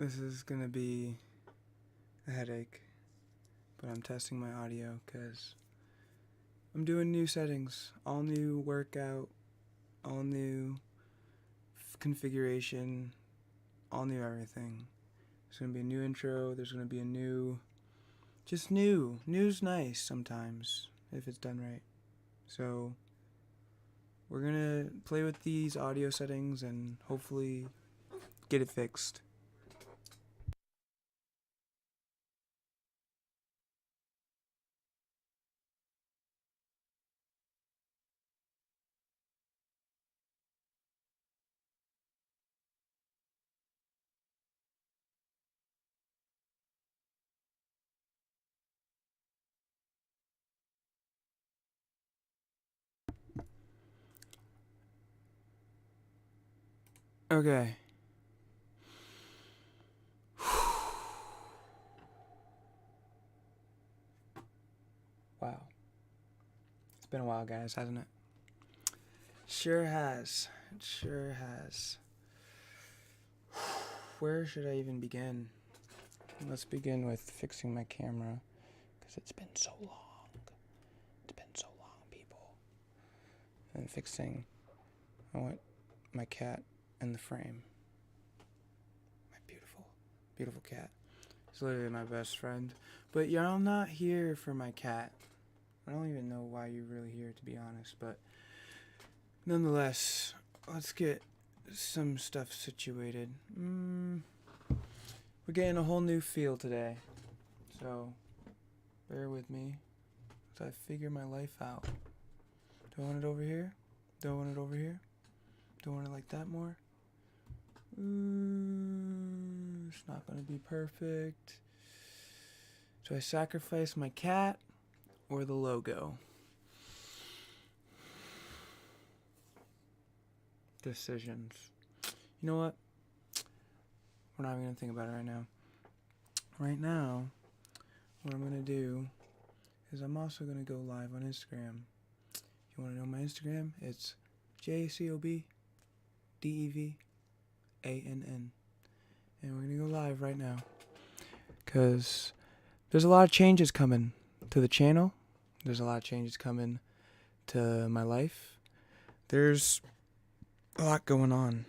This is gonna be a headache, but I'm testing my audio because I'm doing new settings, all new workout, all new configuration, all new everything. There's gonna be a new intro, there's gonna be a new, just new. New's nice sometimes, if it's done right. So, we're gonna play with these audio settings and hopefully get it fixed. Okay. Wow. It's been a while, guys, hasn't it? Sure has. It sure has. Where should I even begin? Let's begin with fixing my camera, because it's been so long. It's been so long, people. And I want my cat in the frame. My beautiful, beautiful cat. He's literally my best friend. But y'all not here for my cat. I don't even know why you're really here, to be honest, but nonetheless, let's get some stuff situated. We're getting a whole new feel today, so bear with me as I figure my life out. Do I want it over here? Do I want it over here? Do I want it like that more? It's not gonna be perfect. Do I sacrifice my cat or the logo? Decisions. You know what? We're not even gonna think about it right now. Right now, what I'm gonna do is I'm also gonna go live on Instagram. If you wanna know my Instagram, it's JACOBDEVANN. And we're gonna go live right now, because there's a lot of changes coming to the channel. There's a lot of changes coming to my life. There's a lot going on.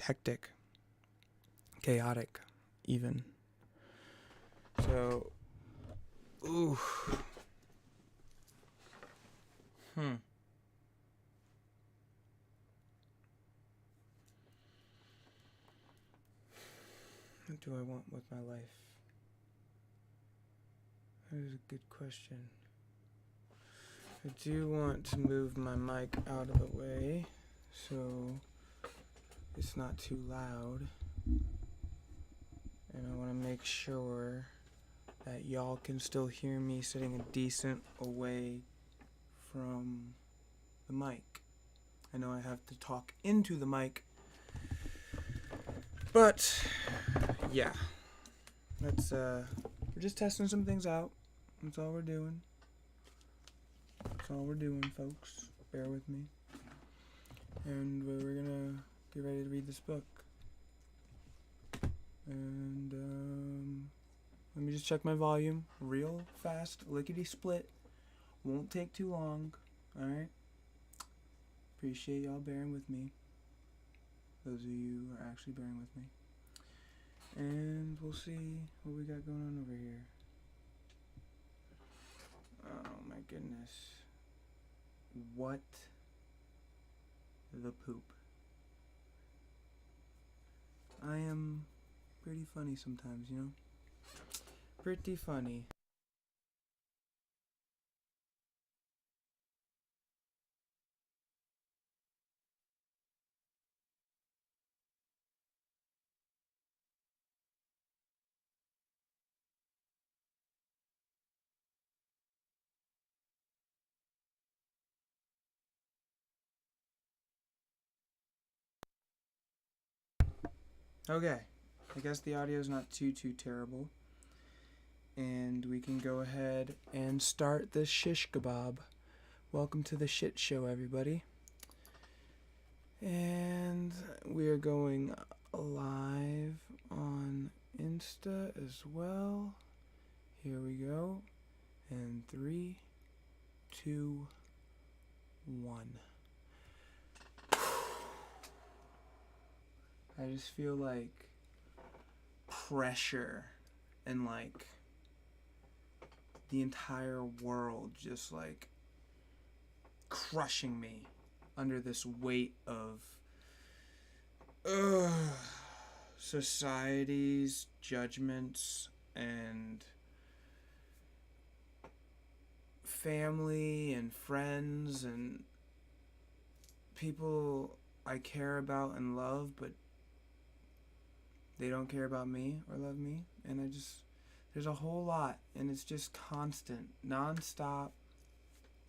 Hectic. Chaotic, even. So, ooh. What do I want with my life? That is a good question. I do want to move my mic out of the way so it's not too loud. And I want to make sure that y'all can still hear me sitting a decent away from the mic. I know I have to talk into the mic, but yeah, we're just testing some things out. That's all we're doing. That's all we're doing, folks. Bear with me. And we're gonna get ready to read this book. And let me just check my volume real fast, lickety split. Won't take too long. Alright? Appreciate y'all bearing with me. Those of you who are actually bearing with me. And we'll see what we got going on over here. Oh my goodness. What the poop. I am pretty funny sometimes, you know? Pretty funny. Okay, I guess the audio is not too terrible, and we can go ahead and start the shish kebab. Welcome to the shit show, everybody. And we are going live on Insta as well. Here we go. And 3, 2, 1. I just feel like pressure and like the entire world just like crushing me under this weight of society's judgments and family and friends and people I care about and love, but they don't care about me or love me. And there's a whole lot, and it's just constant, non-stop.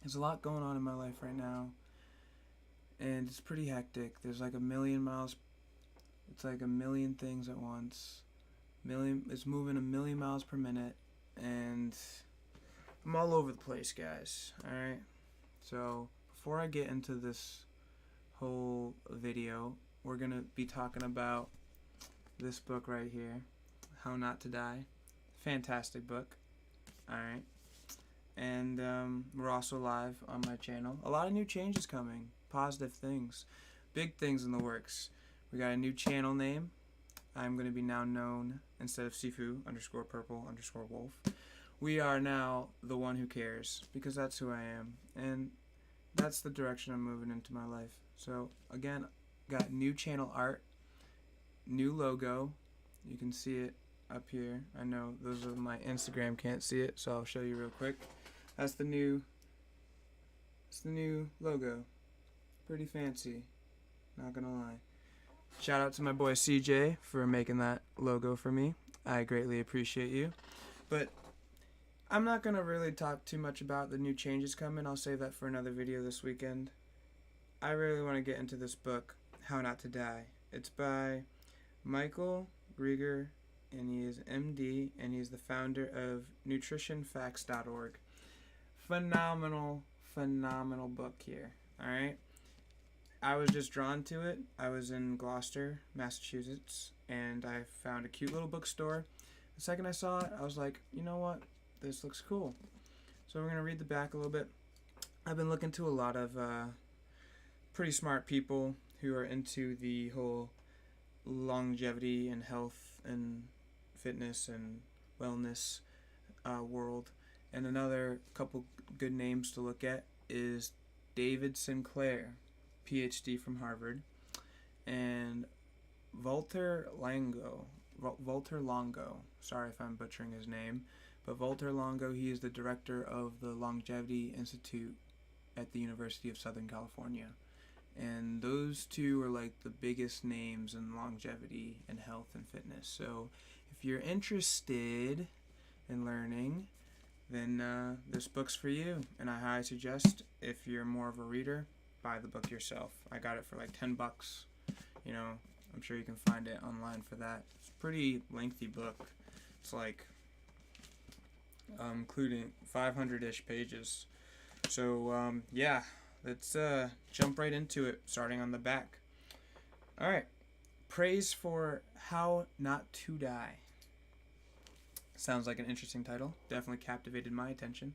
There's a lot going on in my life right now, and it's pretty hectic. There's like a million miles. It's like a million things at once. It's moving a million miles per minute, and I'm all over the place, guys. Alright? So, before I get into this whole video, we're going to be talking about this book right here, How Not to Die. Fantastic book. Alright? And we're also live on my channel. A lot of new changes coming. Positive things. Big things in the works. We got a new channel name. I'm going to be now known, instead of Sifu_purple_wolf, we are now The One Who Cares, because that's who I am. And that's the direction I'm moving into my life. So, again, got new channel art, new logo. You can see it up here. I know those of my Instagram can't see it, so I'll show you real quick. That's the new logo. Pretty fancy, not gonna lie. Shout out to my boy CJ for making that logo for me. I greatly appreciate you. But I'm not gonna really talk too much about the new changes coming. I'll save that for another video this weekend. I really want to get into this book, How Not to Die. It's by Michael Grieger, and he is MD, and he's the founder of nutritionfacts.org. Phenomenal book here. Alright? I was just drawn to it. I was in Gloucester, Massachusetts, and I found a cute little bookstore. The second I saw it, I was like, you know what? This looks cool. So we're going to read the back a little bit. I've been looking to a lot of pretty smart people who are into the whole longevity and health and fitness and wellness world. And another couple good names to look at is David Sinclair, PhD from Harvard, and Walter Longo. Sorry if I'm butchering his name, but Walter Longo, he is the director of the Longevity Institute at the University of Southern California. And those two are like the biggest names in longevity and health and fitness. So if you're interested in learning, then this book's for you. And I highly suggest, if you're more of a reader, buy the book yourself. I got it for like $10. You know, I'm sure you can find it online for that. It's a pretty lengthy book. It's like including 500-ish pages. So yeah, let's jump right into it, starting on the back. Alright, Praise for How Not to Die. Sounds like an interesting title. Definitely captivated my attention.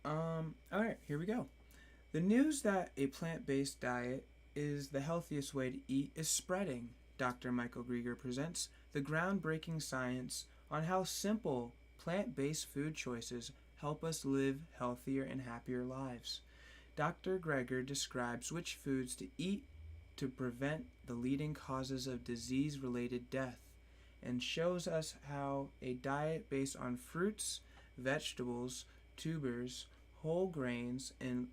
Alright, here we go. The news that a plant-based diet is the healthiest way to eat is spreading. Dr. Michael Grieger presents the groundbreaking science on how simple plant-based food choices help us live healthier and happier lives. Dr. Grieger describes which foods to eat to prevent the leading causes of disease-related death, and shows us how a diet based on fruits, vegetables, tubers, whole grains, and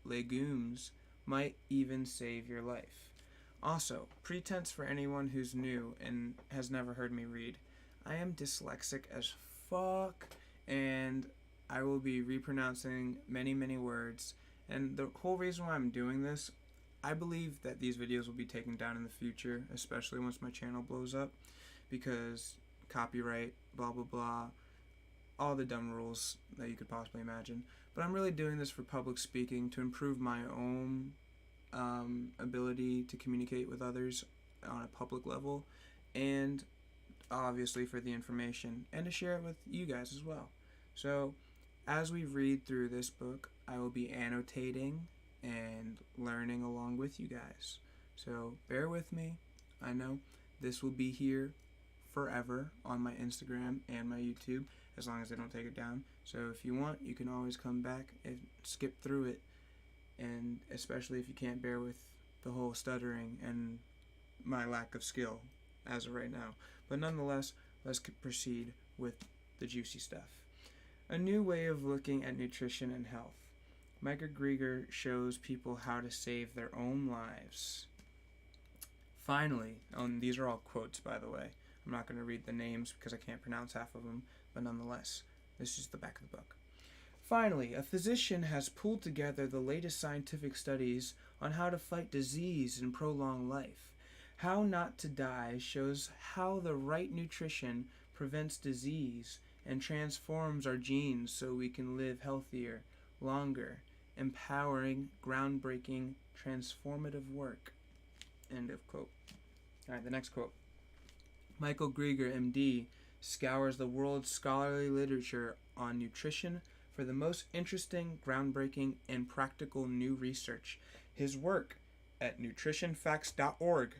legumes might even save your life. Also, pretense for anyone who's new and has never heard me read. I am dyslexic as fuck, and I will be repronouncing many words. And the whole reason why I'm doing this, I believe that these videos will be taken down in the future, especially once my channel blows up, because copyright, blah blah blah, all the dumb rules that you could possibly imagine. But I'm really doing this for public speaking, to improve my own ability to communicate with others on a public level, and obviously for the information and to share it with you guys as well. So, as we read through this book, I will be annotating and learning along with you guys. So, bear with me. I know this will be here forever on my Instagram and my YouTube as long as they don't take it down. So, if you want, you can always come back and skip through it, and especially if you can't bear with the whole stuttering and my lack of skill as of right now. But nonetheless, let's proceed with the juicy stuff. A new way of looking at nutrition and health. Michael Greger shows people how to save their own lives. Finally, and these are all quotes, by the way. I'm not going to read the names because I can't pronounce half of them, but nonetheless, this is the back of the book. Finally, a physician has pulled together the latest scientific studies on how to fight disease and prolong life. How Not to Die shows how the right nutrition prevents disease and transforms our genes so we can live healthier, longer, empowering, groundbreaking, transformative work. End of quote. Alright, the next quote. Michael Greger, MD, scours the world's scholarly literature on nutrition for the most interesting, groundbreaking, and practical new research. His work at nutritionfacts.org.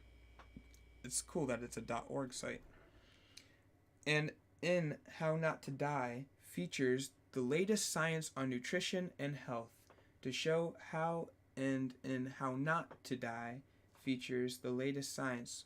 It's cool that it's a .org site. And in How Not to Die features the latest science on nutrition and health to show how, and in How Not to Die features the latest science.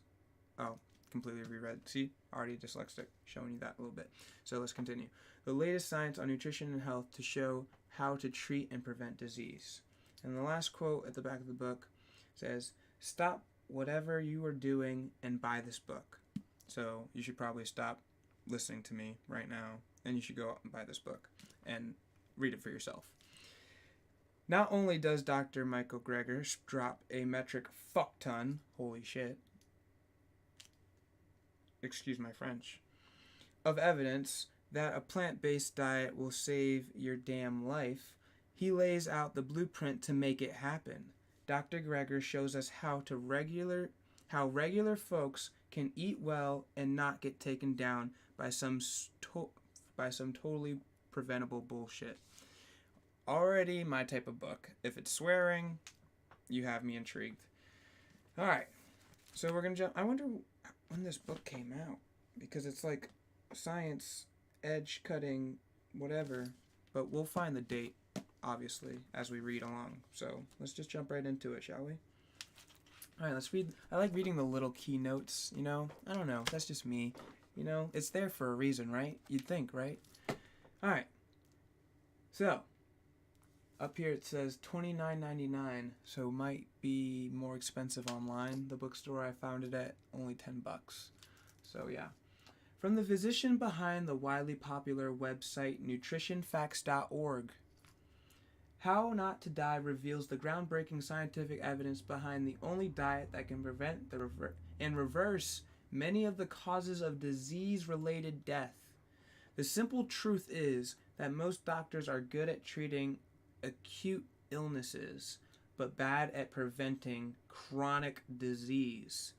Oh, completely reread. See, already dyslexic, showing you that a little bit. So let's continue. The latest science on nutrition and health to show how to treat and prevent disease. And the last quote at the back of the book says, "Stop whatever you are doing and buy this book." So you should probably stop listening to me right now, and you should go out and buy this book and read it for yourself. Not only does Dr. Michael Greger drop a metric fuck ton, holy shit, excuse my French, of evidence that a plant-based diet will save your damn life, he lays out the blueprint to make it happen. Dr. Greger shows us how regular folks can eat well and not get taken down by some totally preventable bullshit. Already my type of book. If it's swearing, you have me intrigued. Alright, so we're going to jump. I wonder when this book came out, because it's like science, edge cutting, whatever, but we'll find the date, obviously, as we read along. So let's just jump right into it, shall we? Alright, let's read. I like reading the little keynotes, you know? I don't know, that's just me. You know, it's there for a reason, right? You'd think, right? Alright, so up here it says $29.99, so might be more expensive online. The bookstore I found it at only $10. So yeah. From the physician behind the widely popular website nutritionfacts.org. How Not to Die reveals the groundbreaking scientific evidence behind the only diet that can prevent and reverse many of the causes of disease-related death. The simple truth is that most doctors are good at treating acute illnesses, but bad at preventing chronic disease.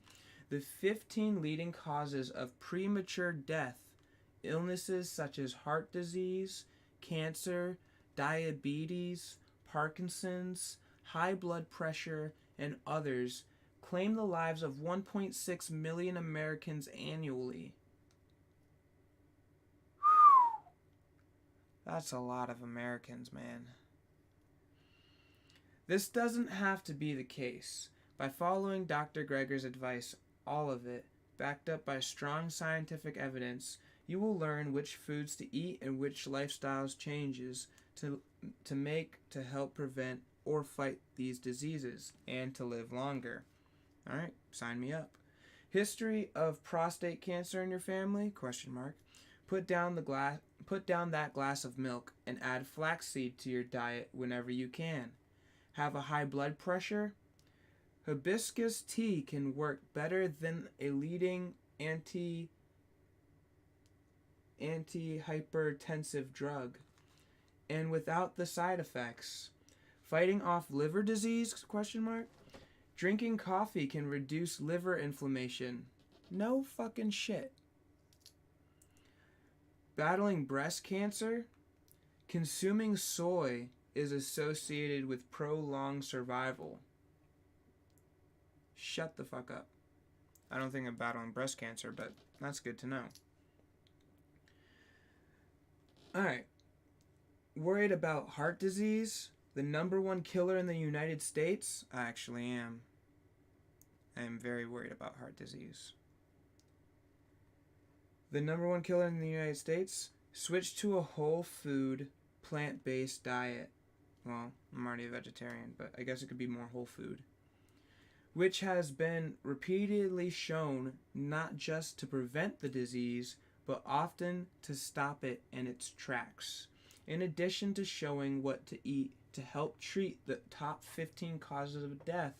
The 15 leading causes of premature death, illnesses such as heart disease, cancer, diabetes, Parkinson's, high blood pressure, and others, claim the lives of 1.6 million Americans annually. That's a lot of Americans, man. This doesn't have to be the case. By following Dr. Greger's advice, all of it, backed up by strong scientific evidence, you will learn which foods to eat and which lifestyles changes to make to help prevent or fight these diseases and to live longer. Alright, sign me up. History of prostate cancer in your family? Question mark. Put down that glass of milk and add flaxseed to your diet whenever you can. Have a high blood pressure? Hibiscus tea can work better than a leading antihypertensive drug, and without the side effects. Fighting off liver disease? Question mark. Drinking coffee can reduce liver inflammation. No fucking shit. battling breast cancer, consuming soy is associated with prolonged survival. Shut the fuck up. I don't think I'm battling breast cancer, but that's good to know. Alright. Worried about heart disease? The number one killer in the United States? I actually am. I am very worried about heart disease. The number one killer in the United States? Switch to a whole food, plant-based diet. Well, I'm already a vegetarian, but I guess it could be more whole food. Which has been repeatedly shown not just to prevent the disease, but often to stop it in its tracks. In addition to showing what to eat to help treat the top 15 causes of death,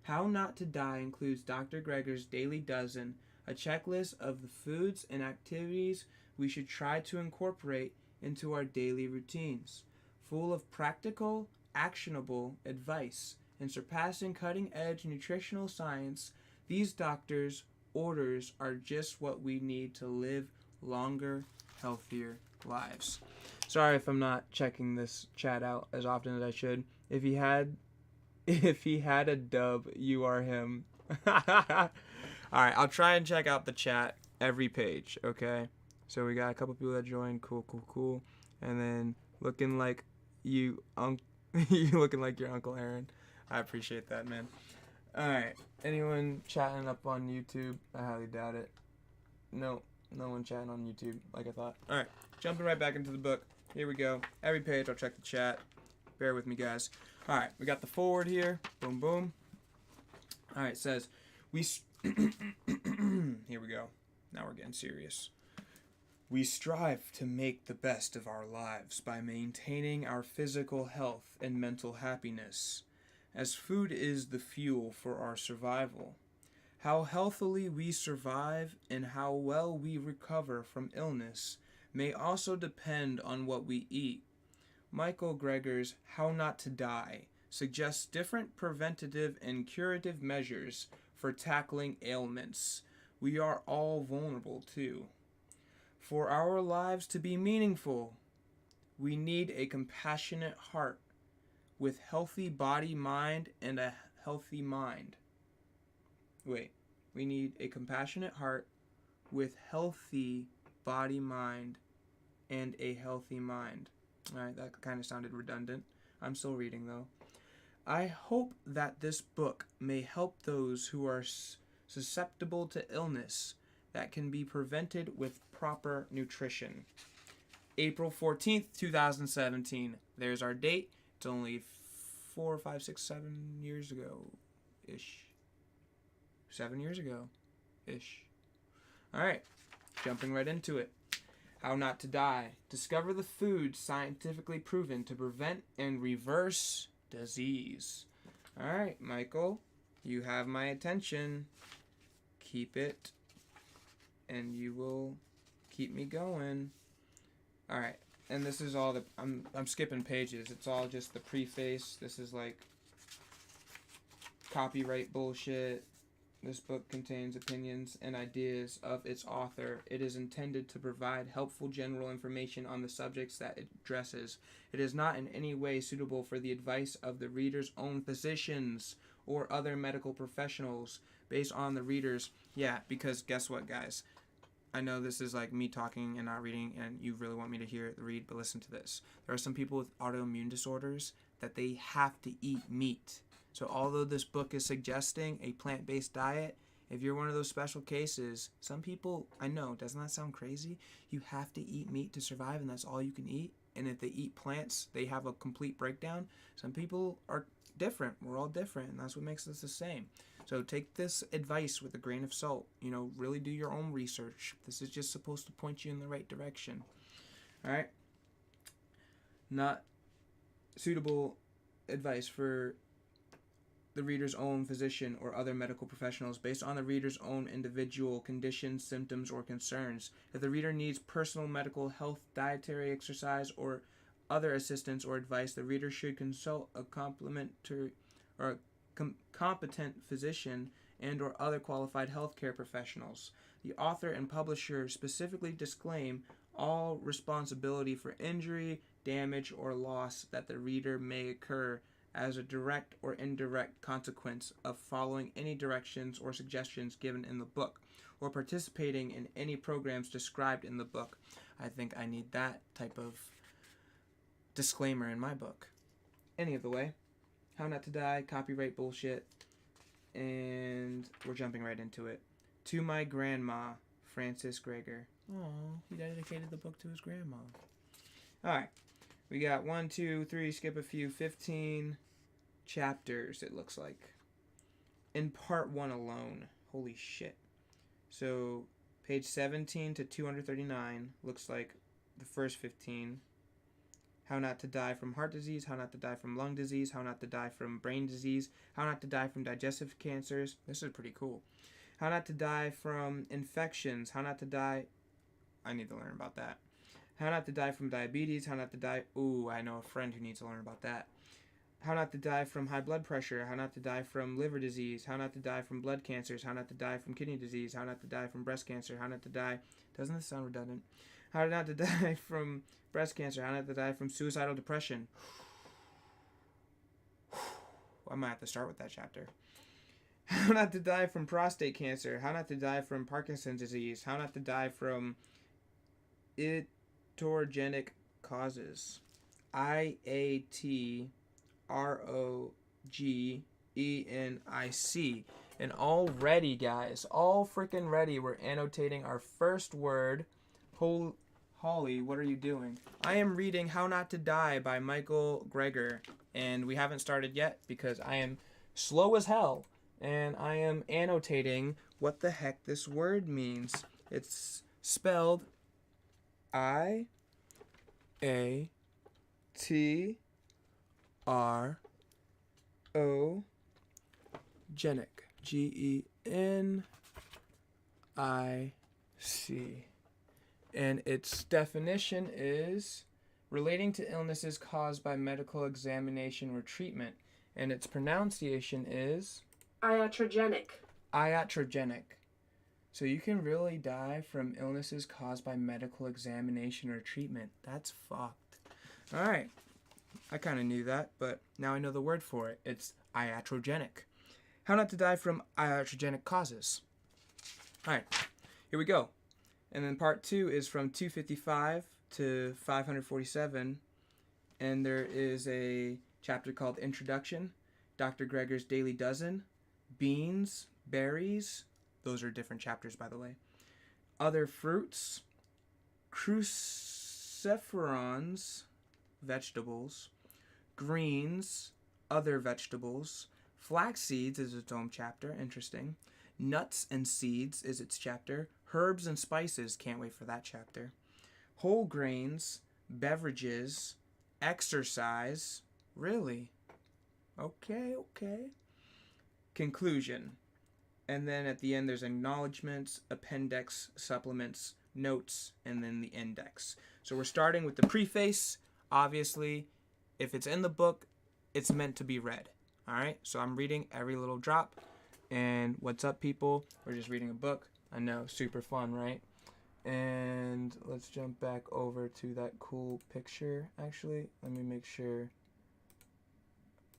How Not to Die includes Dr. Greger's Daily Dozen, a checklist of the foods and activities we should try to incorporate into our daily routines, full of practical, actionable advice and surpassing cutting-edge nutritional science. These doctors' orders are just what we need to live longer, healthier lives. Sorry if I'm not checking this chat out as often as I should. If he had a dub, you are him. Alright, I'll try and check out the chat every page, okay? So we got a couple people that joined. Cool. And then looking like you looking like your Uncle Aaron. I appreciate that, man. Alright, anyone chatting up on YouTube? I highly doubt it. No one chatting on YouTube like I thought. Alright, jumping right back into the book. Here we go. Every page, I'll check the chat. Bear with me, guys. Alright, we got the forward here. Boom, boom. Alright, it says, here we go. Now we're getting serious. We strive to make the best of our lives by maintaining our physical health and mental happiness, as food is the fuel for our survival. How healthily we survive and how well we recover from illness may also depend on what we eat. Michael Greger's How Not to Die suggests different preventative and curative measures for tackling ailments we are all vulnerable to. For our lives to be meaningful, we need a compassionate heart with healthy body, mind, and a healthy mind. We need a compassionate heart with healthy body, mind, and a healthy mind. Alright, that kind of sounded redundant. I'm still reading, though. I hope that this book may help those who are susceptible to illness that can be prevented with proper nutrition. April 14th, 2017. There's our date. It's only 4, 5, 6, 7 years ago-ish. 7 years ago-ish. Alright, jumping right into it. How Not to Die. Discover the foods scientifically proven to prevent and reverse disease. Alright, Michael, you have my attention. Keep it, and you will keep me going. Alright, and this is all I'm skipping pages. It's all just the preface. This is like copyright bullshit. This book contains opinions and ideas of its author. It is intended to provide helpful general information on the subjects that it addresses. It is not in any way suitable for the advice of the reader's own physicians or other medical professionals based on the reader's... Yeah, because guess what, guys? I know this is like me talking and not reading, and you really want me to read, but listen to this. There are some people with autoimmune disorders that they have to eat meat. So although this book is suggesting a plant-based diet, if you're one of those special cases, some people, I know, doesn't that sound crazy? You have to eat meat to survive, and that's all you can eat. And if they eat plants, they have a complete breakdown. Some people are different. We're all different, and that's what makes us the same. So take this advice with a grain of salt. You know, really do your own research. This is just supposed to point you in the right direction. All right? Not suitable advice for the reader's own physician or other medical professionals based on the reader's own individual conditions, symptoms, or concerns. If the reader needs personal medical health, dietary, exercise, or other assistance or advice, the reader should consult a competent physician and or other qualified healthcare professionals. The author and publisher specifically disclaim all responsibility for injury, damage, or loss that the reader may occur as a direct or indirect consequence of following any directions or suggestions given in the book, or participating in any programs described in the book. I think I need that type of disclaimer in my book. Any of the way. How Not to Die, copyright bullshit, and we're jumping right into it. To My Grandma, Francis Greger. Oh, he dedicated the book to his grandma. Alright, we got 1, 2, 3, skip a few, 15 chapters, it looks like. In part 1 alone. Holy shit. So, page 17 to 239 looks like the first 15. How Not to Die from Heart Disease, How Not to Die from Lung Disease, How Not to Die from Brain Disease, How Not to Die from Digestive Cancers. This is pretty cool. How Not to Die from Infections, How Not to Die... I need to learn about that. How Not to Die from Diabetes, How Not to Die... Ooh, I know a friend who needs to learn about that. How Not to Die from High Blood Pressure, How Not to Die from Liver Disease, How Not to Die from Blood Cancers, How Not to Die from Kidney Disease, How Not to Die from Breast Cancer, How Not to Die... Doesn't this sound redundant? How Not to Die from Breast Cancer, How Not to Die from Suicidal Depression. I might have to start with that chapter. How Not to Die from Prostate Cancer, How Not to Die from Parkinson's Disease, How Not to Die from Iatrogenic Causes. IATROGENIC. And already, guys, all freaking ready, we're annotating our first word. Holly, what are you doing? I am reading How Not to Die by Michael Greger, and we haven't started yet because I am slow as hell, and I am annotating what the heck this word means. It's spelled IATROGENIC. GENIC. And its definition is relating to illnesses caused by medical examination or treatment. And its pronunciation is iatrogenic. Iatrogenic. So you can really die from illnesses caused by medical examination or treatment. That's fucked. Alright. I kind of knew that, but now I know the word for it. It's iatrogenic. How Not to Die from Iatrogenic Causes. Alright, here we go. And then part 2 is from 255 to 547. And there is a chapter called Introduction, Dr. Greger's Daily Dozen, Beans, Berries. Those are different chapters, by the way. Other fruits, cruciferons, vegetables, greens, other vegetables, flax seeds is its own chapter, interesting. Nuts and seeds is its chapter. Herbs and spices, can't wait for that chapter. Whole grains, beverages, exercise, really? Okay. Conclusion. And then at the end there's acknowledgments, appendix, supplements, notes, and then the index. So we're starting with the preface. Obviously, if it's in the book, it's meant to be read. Alright, so I'm reading every little drop. And what's up, people? We're just reading a book. I know, super fun, right? And let's jump back over to that cool picture. Actually, let me make sure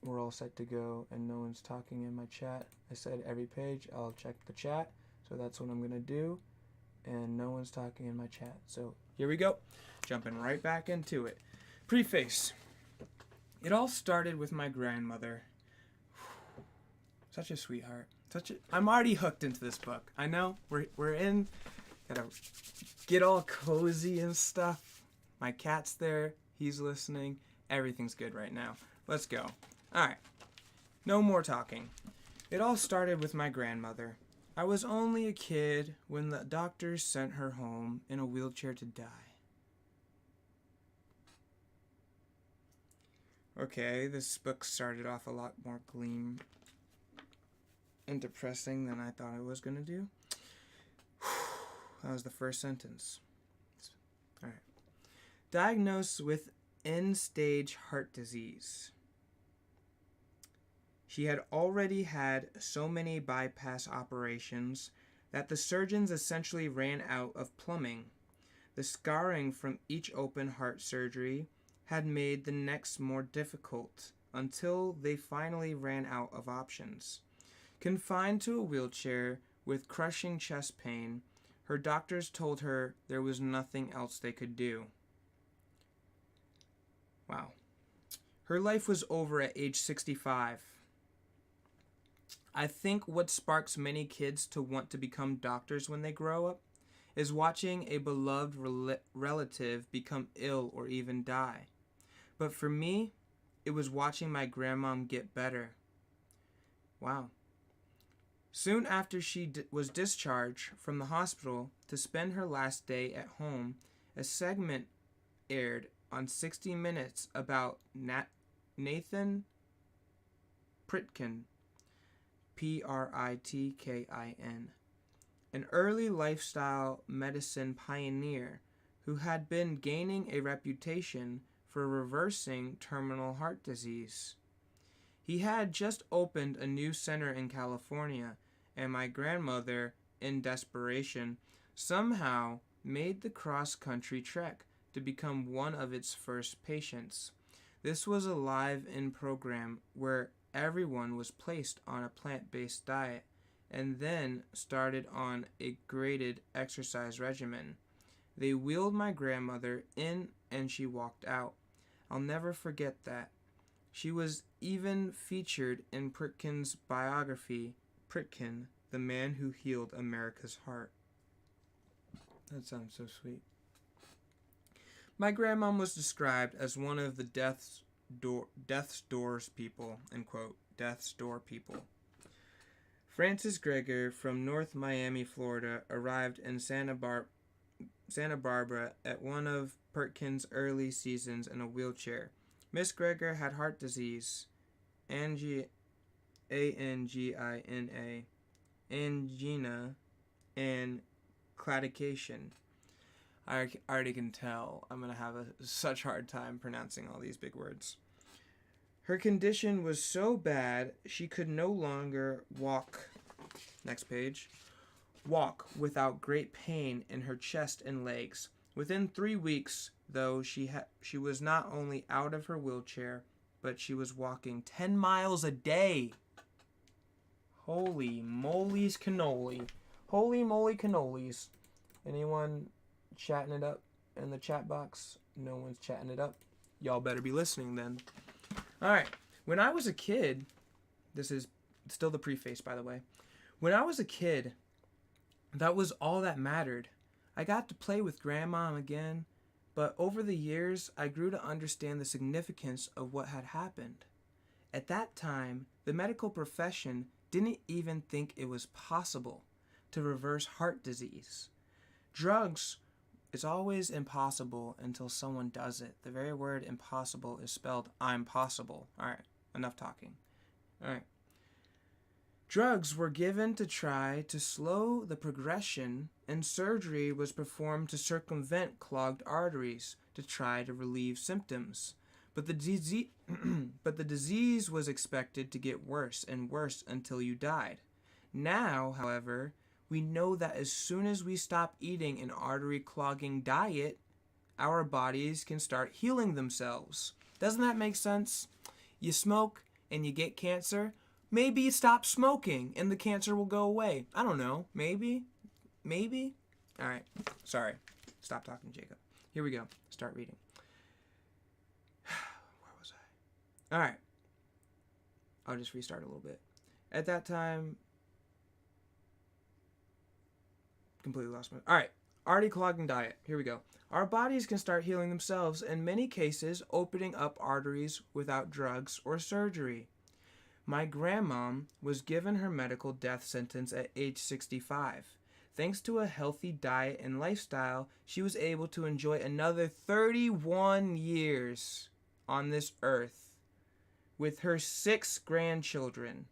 we're all set to go and no one's talking in my chat. I said every page I'll check the chat, so that's what I'm gonna do. And no one's talking in my chat. So here we go. Jumping right back into it. Preface. It all started with my grandmother. Such a sweetheart. I'm already hooked into this book. I know. We're in. Gotta get all cozy and stuff. My cat's there. He's listening. Everything's good right now. Let's go. Alright. No more talking. It all started with my grandmother. I was only a kid when the doctors sent her home in a wheelchair to die. Okay, this book started off a lot more gleam and depressing than I thought it was going to do. That was the first sentence. Alright. Diagnosed with end-stage heart disease. She had already had so many bypass operations that the surgeons essentially ran out of plumbing. The scarring from each open heart surgery had made the next more difficult until they finally ran out of options. Confined to a wheelchair with crushing chest pain, her doctors told her there was nothing else they could do. Wow. Her life was over at age 65. I think what sparks many kids to want to become doctors when they grow up is watching a beloved relative become ill or even die. But for me, it was watching my grandmom get better. Wow. Soon after she was discharged from the hospital to spend her last day at home, a segment aired on 60 Minutes about Nathan Pritkin, Pritkin, an early lifestyle medicine pioneer who had been gaining a reputation for reversing terminal heart disease. He had just opened a new center in California, and my grandmother, in desperation, somehow made the cross-country trek to become one of its first patients. This was a live-in program where everyone was placed on a plant-based diet and then started on a graded exercise regimen. They wheeled my grandmother in and she walked out. I'll never forget that. She was even featured in Pritkin's biography, Pritkin, the Man Who Healed America's Heart. That sounds so sweet. My grandmom was described as one of the death's doors people, end quote, death's door people. Francis Greger from North Miami, Florida, arrived in Santa Barbara at one of Pritkin's early seasons in a wheelchair. Miss Greger had heart disease, angina, and claudication. I already can tell I'm going to have such hard time pronouncing all these big words. Her condition was so bad she could no longer walk. Next page. Walk without great pain in her chest and legs. Within 3 weeks, though, she was not only out of her wheelchair, but she was walking 10 miles a day. Holy moly's cannoli. Holy moly cannolis. Anyone chatting it up in the chat box? No one's chatting it up. Y'all better be listening then. Alright, when I was a kid, this is still the preface, by the way. When I was a kid, that was all that mattered. I got to play with grandmom again, but over the years, I grew to understand the significance of what had happened. At that time, the medical profession didn't even think it was possible to reverse heart disease. Drugs is always impossible until someone does it. The very word impossible is spelled I'm possible. Alright, enough talking. Alright. Drugs were given to try to slow the progression, and surgery was performed to circumvent clogged arteries to try to relieve symptoms. But the disease was expected to get worse and worse until you died. Now, however, we know that as soon as we stop eating an artery-clogging diet, our bodies can start healing themselves. Doesn't that make sense? You smoke and you get cancer. Maybe stop smoking and the cancer will go away. I don't know. Maybe? All right. Sorry. Stop talking, Jacob. Here we go. Start reading. Where was I? All right. I'll just restart a little bit. At that time, completely lost my... All right. Artery clogging diet. Here we go. Our bodies can start healing themselves, in many cases opening up arteries without drugs or surgery. My grandmom was given her medical death sentence at age 65. Thanks to a healthy diet and lifestyle, she was able to enjoy another 31 years on this earth with her 6 grandchildren.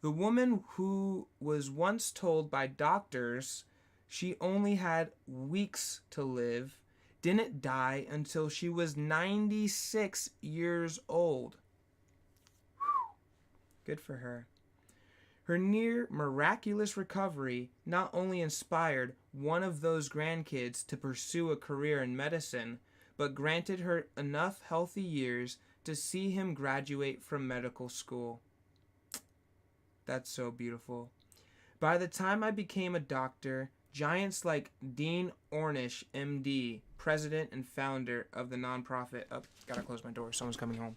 The woman who was once told by doctors she only had weeks to live didn't die until she was 96 years old. Good for her. Her near miraculous recovery not only inspired one of those grandkids to pursue a career in medicine, but granted her enough healthy years to see him graduate from medical school. That's so beautiful. By the time I became a doctor, giants like Dean Ornish, MD, president and founder of the nonprofit... Oh, gotta close my door. Someone's coming home.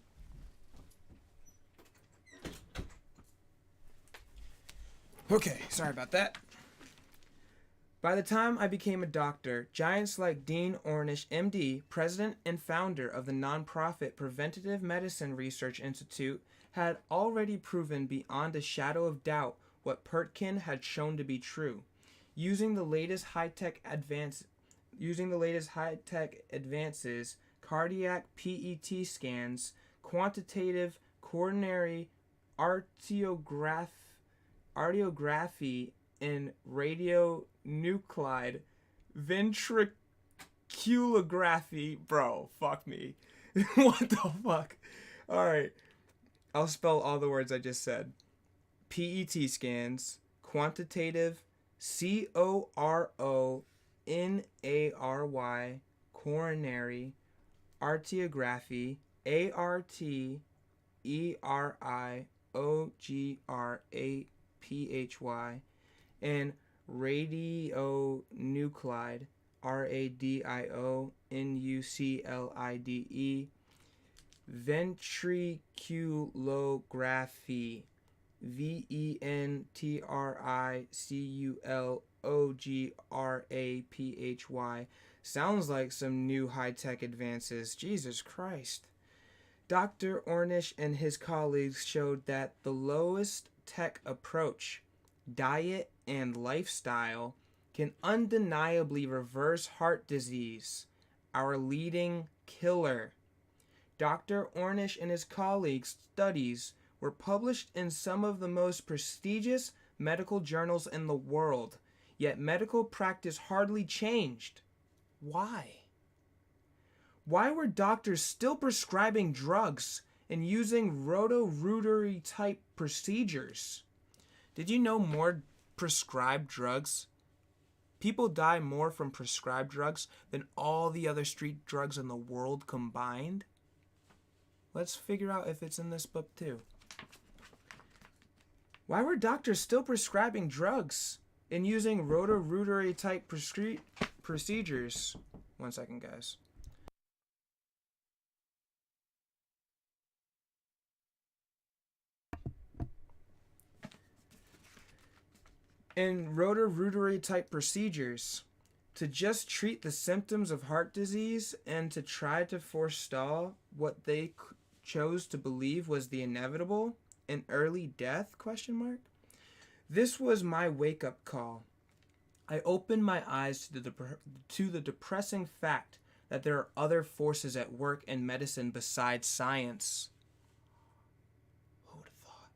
Okay, sorry about that. By the time I became a doctor, giants like Dean Ornish, MD, president and founder of the nonprofit Preventative Medicine Research Institute, had already proven beyond a shadow of doubt what Pertkin had shown to be true. Using the latest high-tech advances, cardiac PET scans, quantitative coronary arteriography, and radionuclide ventriculography. Bro, fuck me. What the fuck? Alright, I'll spell all the words I just said. PET scans, quantitative, CORONARY, coronary, arteriography, ARTERIOGRAPHY, and radionuclide, RADIONUCLIDE, ventriculography, VENTRICULOGRAPHY. Sounds like some new high-tech advances. Jesus Christ. Dr. Ornish and his colleagues showed that the lowest tech approach, diet and lifestyle, can undeniably reverse heart disease, our leading killer. Dr. Ornish and his colleagues' studies were published in some of the most prestigious medical journals in the world, yet medical practice hardly changed. Why? Why were doctors still prescribing drugs and using roto-rotary type procedures? Did you know more prescribed drugs? People die more from prescribed drugs than all the other street drugs in the world combined? Let's figure out if it's in this book too. Why were doctors still prescribing drugs and using roto-rotary type procedures? 1 second, guys. In roto-rotary type procedures, to just treat the symptoms of heart disease and to try to forestall what they chose to believe was the inevitable, an early death, ? This was my wake-up call. I opened my eyes to the depressing fact that there are other forces at work in medicine besides science. Who would have thought?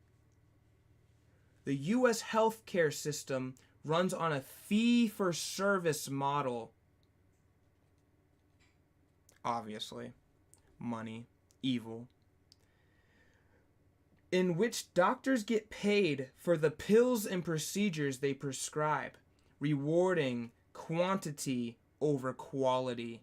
The U.S. healthcare system runs on a fee-for-service model. Obviously. Money. Evil. In which doctors get paid for the pills and procedures they prescribe, rewarding quantity over quality.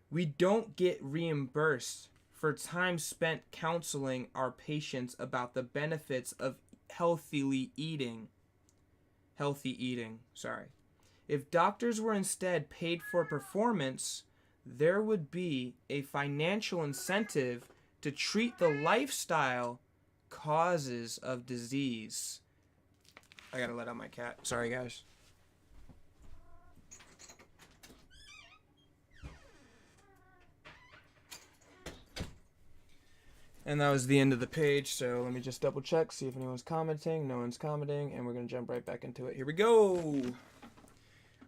We don't get reimbursed for time spent counseling our patients about the benefits of healthy eating. If doctors were instead paid for performance, there would be a financial incentive to treat the lifestyle causes of disease. I gotta let out my cat. Sorry, guys. And that was the end of the page, so let me just double check, see if anyone's commenting. No one's commenting, and we're going to jump right back into it. Here we go!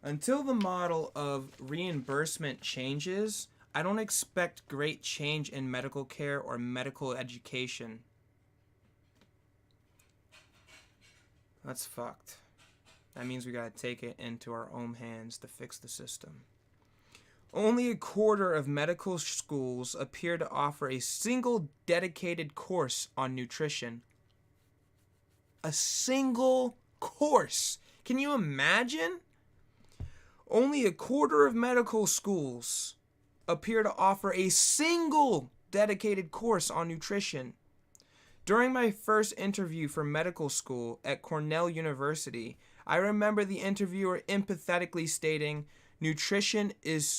Until the model of reimbursement changes, I don't expect great change in medical care or medical education. That's fucked. That means we got to take it into our own hands to fix the system. Only a quarter of medical schools appear to offer a single dedicated course on nutrition. a single course. Can you imagine? Only a quarter of medical schools appear to offer a single dedicated course on nutrition. During my first interview for medical school at Cornell University, I remember the interviewer empathetically stating, "Nutrition is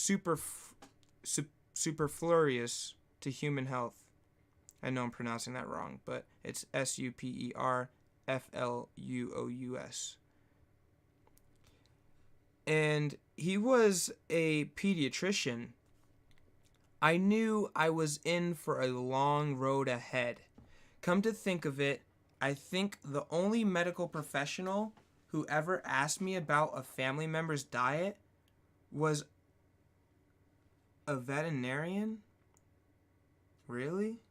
superfluous to human health." I know I'm pronouncing that wrong, but it's superfluous. And he was a pediatrician. I knew I was in for a long road ahead. Come to think of it, I think the only medical professional who ever asked me about a family member's diet was a veterinarian? Really?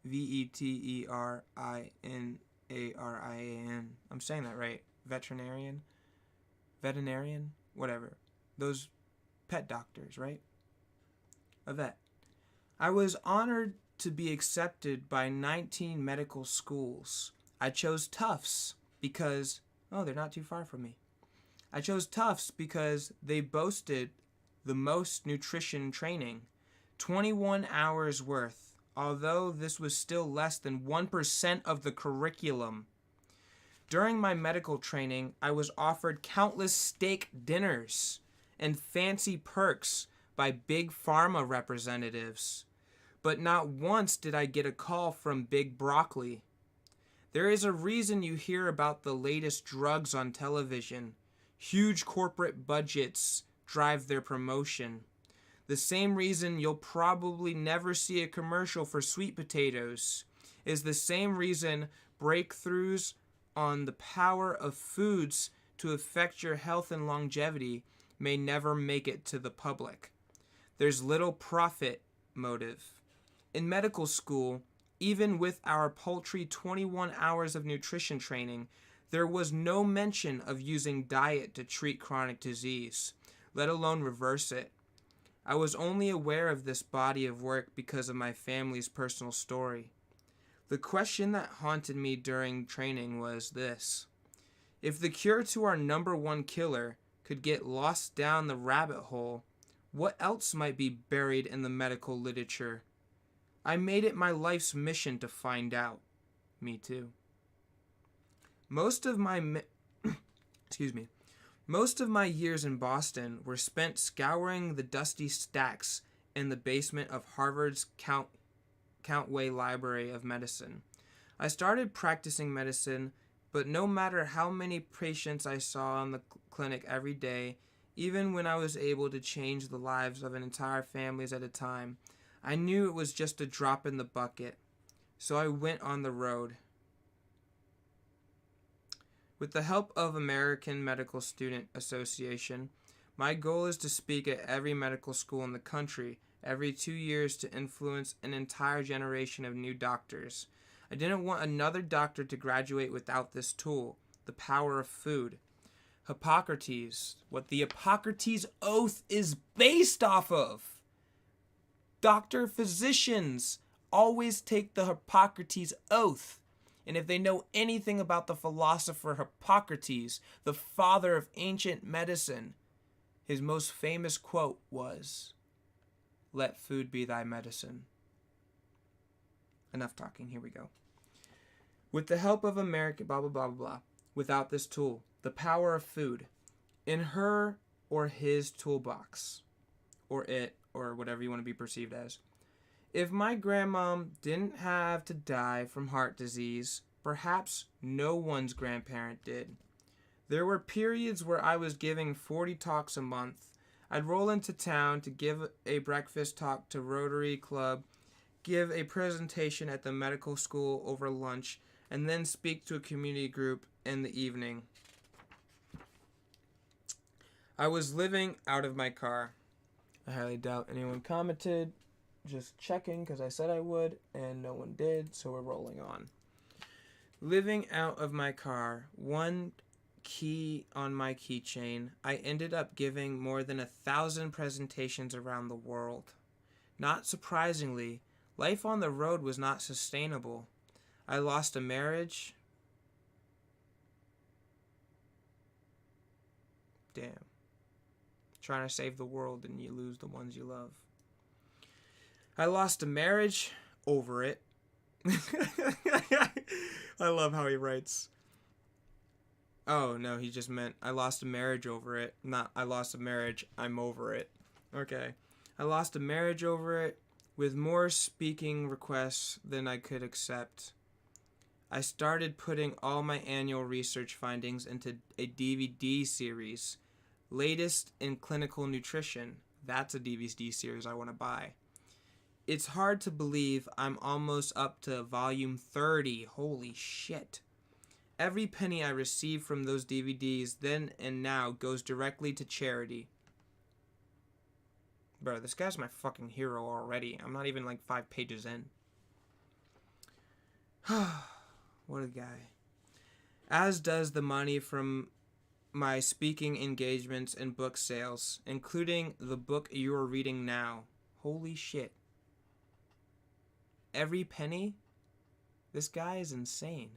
Veterinarian. I'm saying that right. Veterinarian? Whatever. Those pet doctors, right? A vet. I was honored to be accepted by 19 medical schools. I chose Tufts because, they're not too far from me. I chose Tufts because they boasted the most nutrition training, 21 hours worth, although this was still less than 1% of the curriculum. During my medical training, I was offered countless steak dinners and fancy perks by big pharma representatives. But not once did I get a call from Big Broccoli. There is a reason you hear about the latest drugs on television. Huge corporate budgets drive their promotion. The same reason you'll probably never see a commercial for sweet potatoes is the same reason breakthroughs on the power of foods to affect your health and longevity may never make it to the public. There's little profit motive. In medical school, even with our paltry 21 hours of nutrition training, there was no mention of using diet to treat chronic disease, let alone reverse it. I was only aware of this body of work because of my family's personal story. The question that haunted me during training was this: if the cure to our number one killer could get lost down the rabbit hole, what else might be buried in the medical literature? I made it my life's mission to find out. Me too. Most of my years in Boston were spent scouring the dusty stacks in the basement of Harvard's Countway Library of Medicine. I started practicing medicine, but no matter how many patients I saw in the clinic every day, even when I was able to change the lives of an entire families at a time, I knew it was just a drop in the bucket. So I went on the road. With the help of American Medical Student Association, my goal is to speak at every medical school in the country every 2 years to influence an entire generation of new doctors. I didn't want another doctor to graduate without this tool, the power of food. Hippocrates, what the Hippocrates Oath is based off of. Physicians always take the Hippocrates Oath. And if they know anything about the philosopher Hippocrates, the father of ancient medicine, his most famous quote was, "Let food be thy medicine." Enough talking, here we go. With the help of American blah blah blah blah blah, without this tool, the power of food, in her or his toolbox, or it, or whatever you want to be perceived as. If my grandmom didn't have to die from heart disease, perhaps no one's grandparent did. There were periods where I was giving 40 talks a month. I'd roll into town to give a breakfast talk to Rotary Club, give a presentation at the medical school over lunch, and then speak to a community group in the evening. I was living out of my car. I highly doubt anyone commented. Just checking because I said I would and no one did, so we're rolling on. Living out of my car, one key on my keychain, I ended up giving more than 1,000 presentations around the world. Not surprisingly, life on the road was not sustainable. I lost a marriage. Damn. Trying to save the world and you lose the ones you love. I lost a marriage over it. I love how he writes. Oh, no, he just meant I lost a marriage over it. Not I lost a marriage, I'm over it. Okay. I lost a marriage over it with more speaking requests than I could accept. I started putting all my annual research findings into a DVD series. Latest in clinical nutrition. That's a DVD series I want to buy. It's hard to believe I'm almost up to volume 30. Holy shit. Every penny I receive from those DVDs then and now goes directly to charity. Bro, this guy's my fucking hero already. I'm not even like 5 pages in. What a guy. As does the money from my speaking engagements and book sales, including the book you are reading now. Holy shit. Every penny? This guy is insane.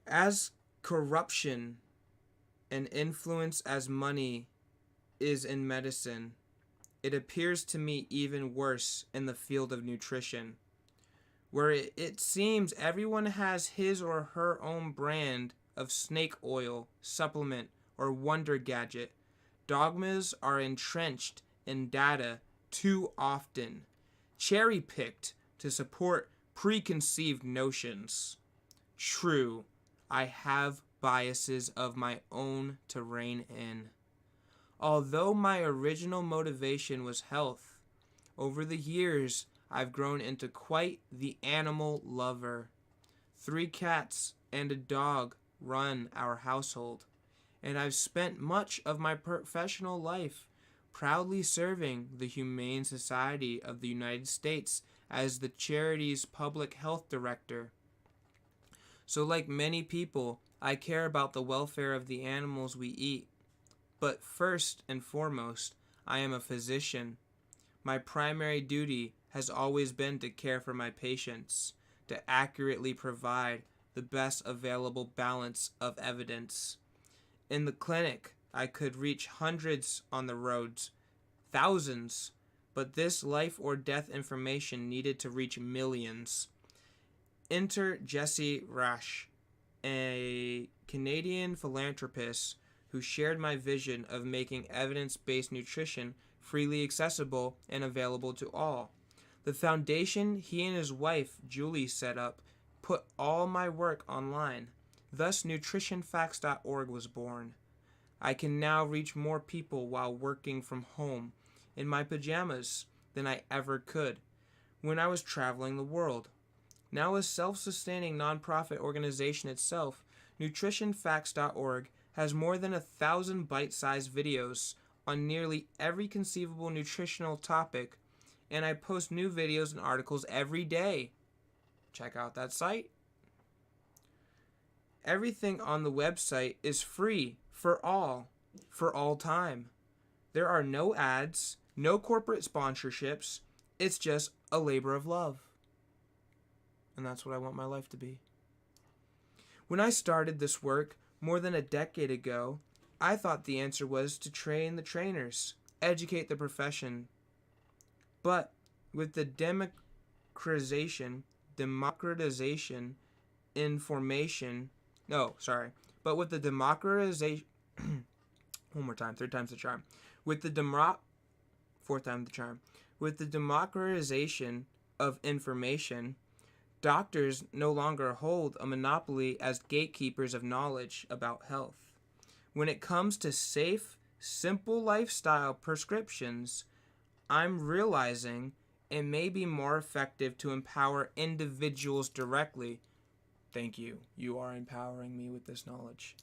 As corruption and influence as money is in medicine, it appears to me even worse in the field of nutrition, where it seems everyone has his or her own brand of snake oil, supplement, or wonder gadget. Dogmas are entrenched in data too often, cherry-picked to support preconceived notions. True, I have biases of my own to rein in. Although my original motivation was health, over the years I've grown into quite the animal lover. 3 cats and a dog run our household, and I've spent much of my professional life proudly serving the Humane Society of the United States as the charity's public health director. So like many people, I care about the welfare of the animals we eat. But first and foremost, I am a physician. My primary duty has always been to care for my patients, to accurately provide the best available balance of evidence. In the clinic, I could reach hundreds on the roads, thousands, but this life or death information needed to reach millions. Enter Jesse Rash, a Canadian philanthropist who shared my vision of making evidence-based nutrition freely accessible and available to all. The foundation he and his wife, Julie, set up put all my work online. Thus, nutritionfacts.org was born. I can now reach more people while working from home in my pajamas than I ever could when I was traveling the world. Now a self-sustaining nonprofit organization itself, nutritionfacts.org has more than 1,000 bite-sized videos on nearly every conceivable nutritional topic, and I post new videos and articles every day. Check out that site. Everything on the website is free for all time. There are no ads, no corporate sponsorships. It's just a labor of love. And that's what I want my life to be. When I started this work more than a decade ago, I thought the answer was to train the trainers, educate the profession. But with the democratization, but with the democratization, one more time, 3 times the charm. With the fourth time the charm. With the democratization of information, doctors no longer hold a monopoly as gatekeepers of knowledge about health. When it comes to safe, simple lifestyle prescriptions, I'm realizing it may be more effective to empower individuals directly. Thank you. You are empowering me with this knowledge.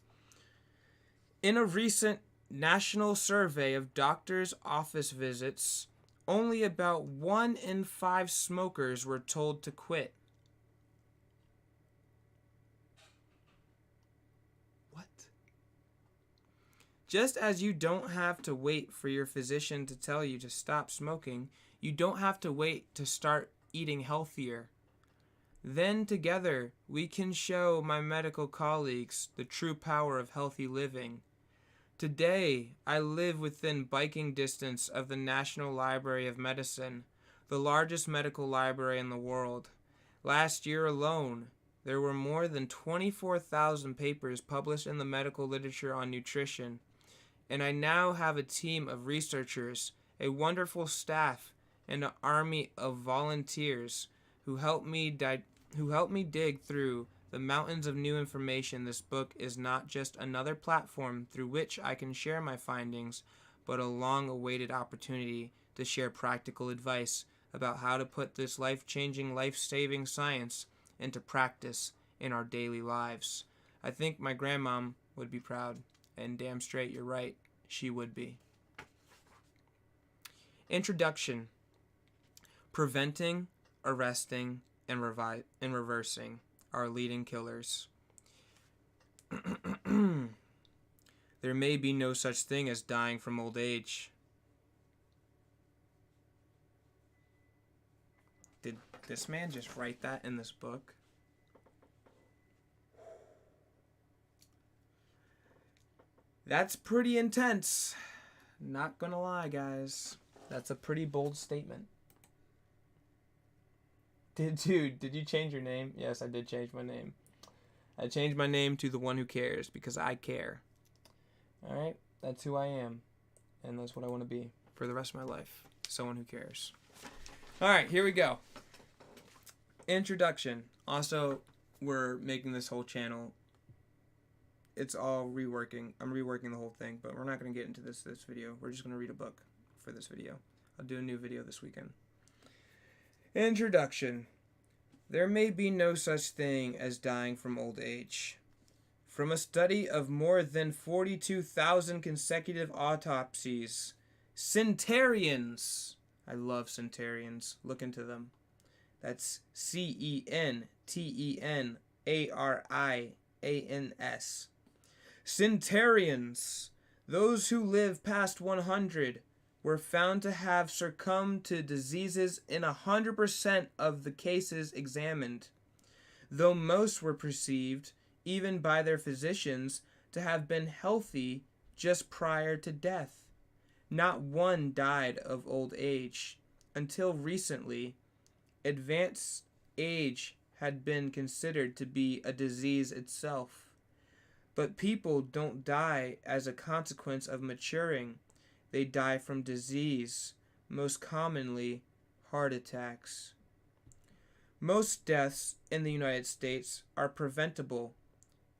In a recent national survey of doctors' office visits, only about 1 in 5 smokers were told to quit. What? Just as you don't have to wait for your physician to tell you to stop smoking, you don't have to wait to start eating healthier. Then together we can show my medical colleagues the true power of healthy living. Today, I live within biking distance of the National Library of Medicine, the largest medical library in the world. Last year alone, there were more than 24,000 papers published in the medical literature on nutrition, and I now have a team of researchers, a wonderful staff, and an army of volunteers who help me dig through the mountains of new information. This book is not just another platform through which I can share my findings, but a long-awaited opportunity to share practical advice about how to put this life-changing, life-saving science into practice in our daily lives. I think my grandmom would be proud, and damn straight you're right, she would be. Introduction. Preventing, arresting, and reversing are leading killers. There may be no such thing as dying from old age. Did this man just write that in this book? That's pretty intense. Not gonna lie, guys. That's a pretty bold statement. Did you change your name? Yes, I did change my name. I changed my name to the one who cares because I care. Alright, that's who I am. And that's what I want to be for the rest of my life. Someone who cares. Alright, here we go. Introduction. Also, we're making this whole channel. It's all reworking. I'm reworking the whole thing, but we're not going to get into this video. We're just going to read a book for this video. I'll do a new video this weekend. Introduction. There may be no such thing as dying from old age. From a study of more than 42,000 consecutive autopsies, centarians, I love centarians, look into them. That's CENTENARIANS. Centarians, those who live past 100, were found to have succumbed to diseases in 100% of the cases examined, though most were perceived, even by their physicians, to have been healthy just prior to death. Not one died of old age. Until recently, advanced age had been considered to be a disease itself. But people don't die as a consequence of maturing. They die from disease, most commonly heart attacks. Most deaths in the United States are preventable,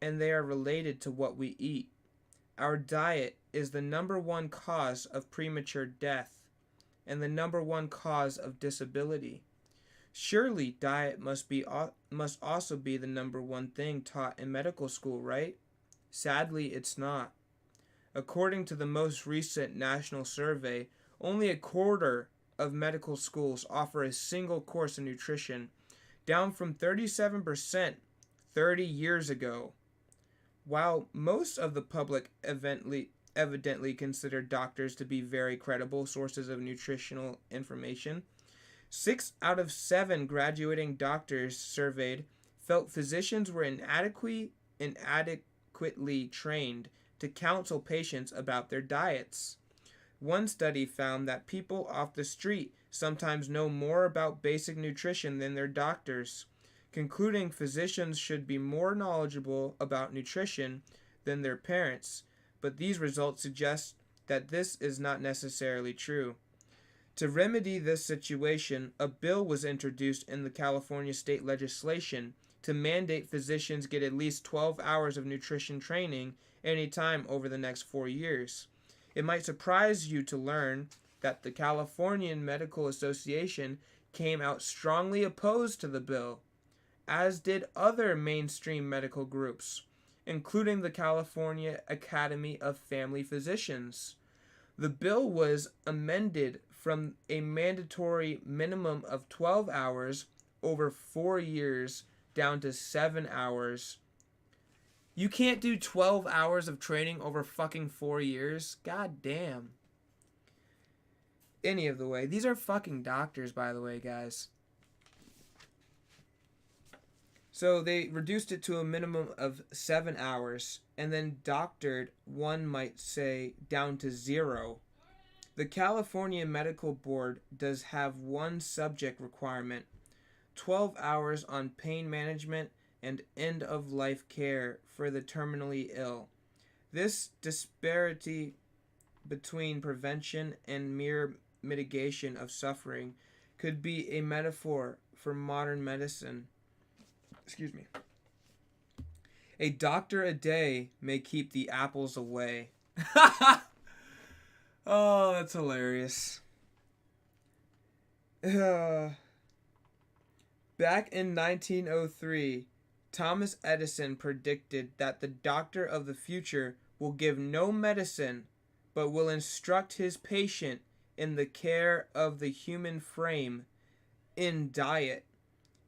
and they are related to what we eat. Our diet is the number one cause of premature death, and the number one cause of disability. Surely diet must also be the number one thing taught in medical school, right? Sadly, it's not. According to the most recent national survey, only a quarter of medical schools offer a single course in nutrition, down from 37% 30 years ago. While most of the public evidently consider doctors to be very credible sources of nutritional information, 6 out of 7 graduating doctors surveyed felt physicians were inadequately trained to counsel patients about their diets. One study found that people off the street sometimes know more about basic nutrition than their doctors, concluding physicians should be more knowledgeable about nutrition than their parents, but these results suggest that this is not necessarily true. To remedy this situation, a bill was introduced in the California state legislation to mandate physicians get at least 12 hours of nutrition training any time over the next 4 years. It might surprise you to learn that the Californian Medical Association came out strongly opposed to the bill, as did other mainstream medical groups, including the California Academy of Family Physicians. The bill was amended from a mandatory minimum of 12 hours over 4 years down to 7 hours You can't do 12 hours of training over fucking 4 years? God damn. Any of the way. These are fucking doctors, by the way, guys. So they reduced it to a minimum of 7 hours, and then doctored, one might say, down to 0. The California Medical Board does have one subject requirement: 12 hours on pain management and end-of-life care for the terminally ill. This disparity between prevention and mere mitigation of suffering could be a metaphor for modern medicine. Excuse me. A doctor a day may keep the apples away. Oh, that's hilarious. Back in 1903, Thomas Edison predicted that the doctor of the future will give no medicine, but will instruct his patient in the care of the human frame, in diet,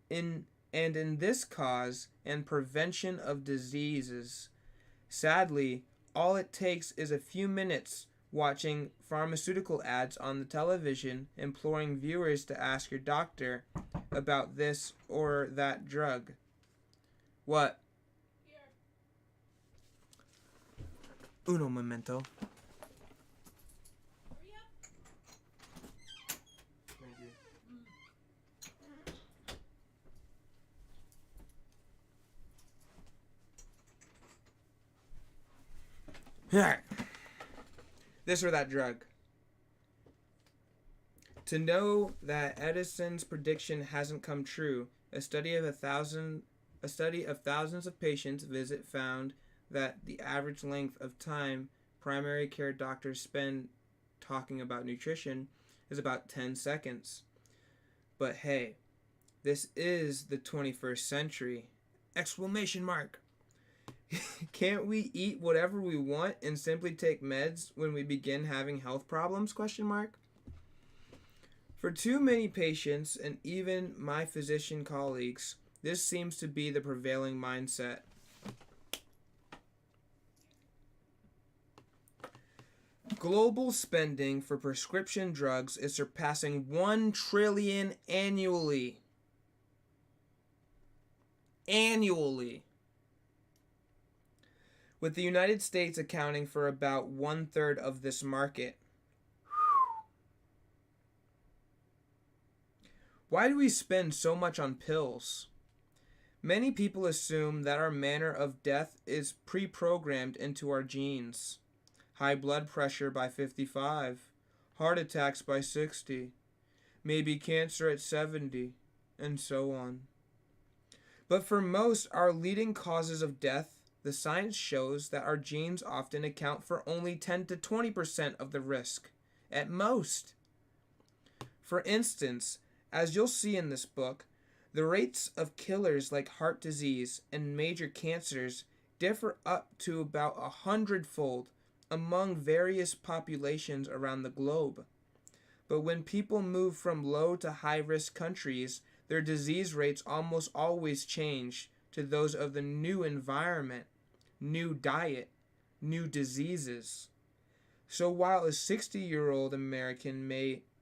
in this cause and prevention of diseases. Sadly, all it takes is a few minutes watching pharmaceutical ads on the television imploring viewers to ask your doctor about this or that drug. What? Uno momento. Alright. This or that drug. To know that Edison's prediction hasn't come true, a study of thousands of patients visit found that the average length of time primary care doctors spend talking about nutrition is about 10 seconds. But hey, this is the 21st century! Exclamation mark! Can't we eat whatever we want and simply take meds when we begin having health problems? Question mark. For too many patients and even my physician colleagues, this seems to be the prevailing mindset. Global spending for prescription drugs is surpassing $1 trillion annually. With the United States accounting for about 1/3 of this market. Why do we spend so much on pills? Many people assume that our manner of death is pre-programmed into our genes. High blood pressure by 55, heart attacks by 60, maybe cancer at 70, and so on. But for most, our leading causes of death, the science shows that our genes often account for only 10 to 20% of the risk, at most. For instance, as you'll see in this book, the rates of killers like heart disease and major cancers differ up to about 100-fold among various populations around the globe. But when people move from low to high-risk countries, their disease rates almost always change to those of the new environment, new diet, new diseases. So while a 60-year-old American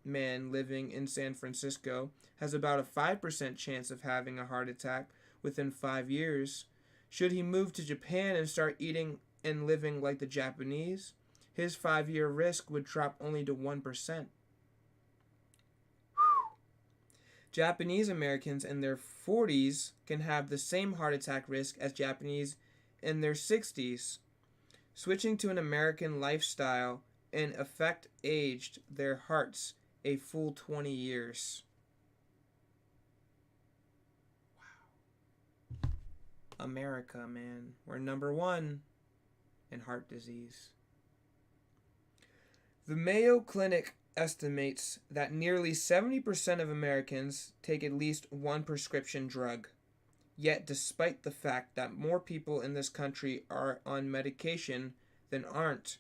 man living in San Francisco has about a 5% chance of having a heart attack within 5 years, should he move to Japan and start eating and living like the Japanese, his 5-year risk would drop only to 1%. Japanese Americans in their 40s can have the same heart attack risk as Japanese in their 60s. Switching to an American lifestyle in effect aged their hearts a full 20 years. Wow. America, man. We're number 1 in heart disease. The Mayo Clinic estimates that nearly 70% of Americans take at least one prescription drug. Yet, despite the fact that more people in this country are on medication than aren't,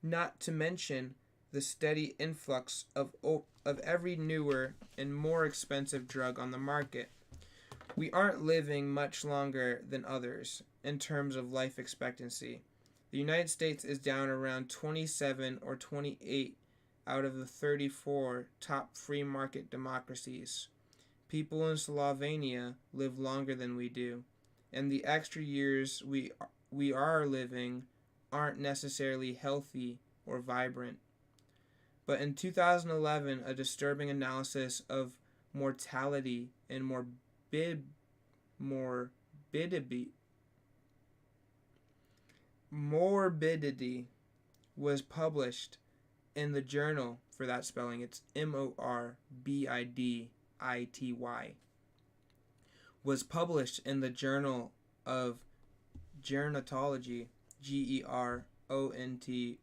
not to mention the steady influx of every newer and more expensive drug on the market, we aren't living much longer than others in terms of life expectancy. The United States is down around 27 or 28 out of the 34 top free market democracies. People in Slovenia live longer than we do, and the extra years we are living aren't necessarily healthy or vibrant. But in 2011, a disturbing analysis of mortality and morbidity was published in the journal, for that spelling, it's Morbidity, was published in the Journal of Gerontology, Gerontology.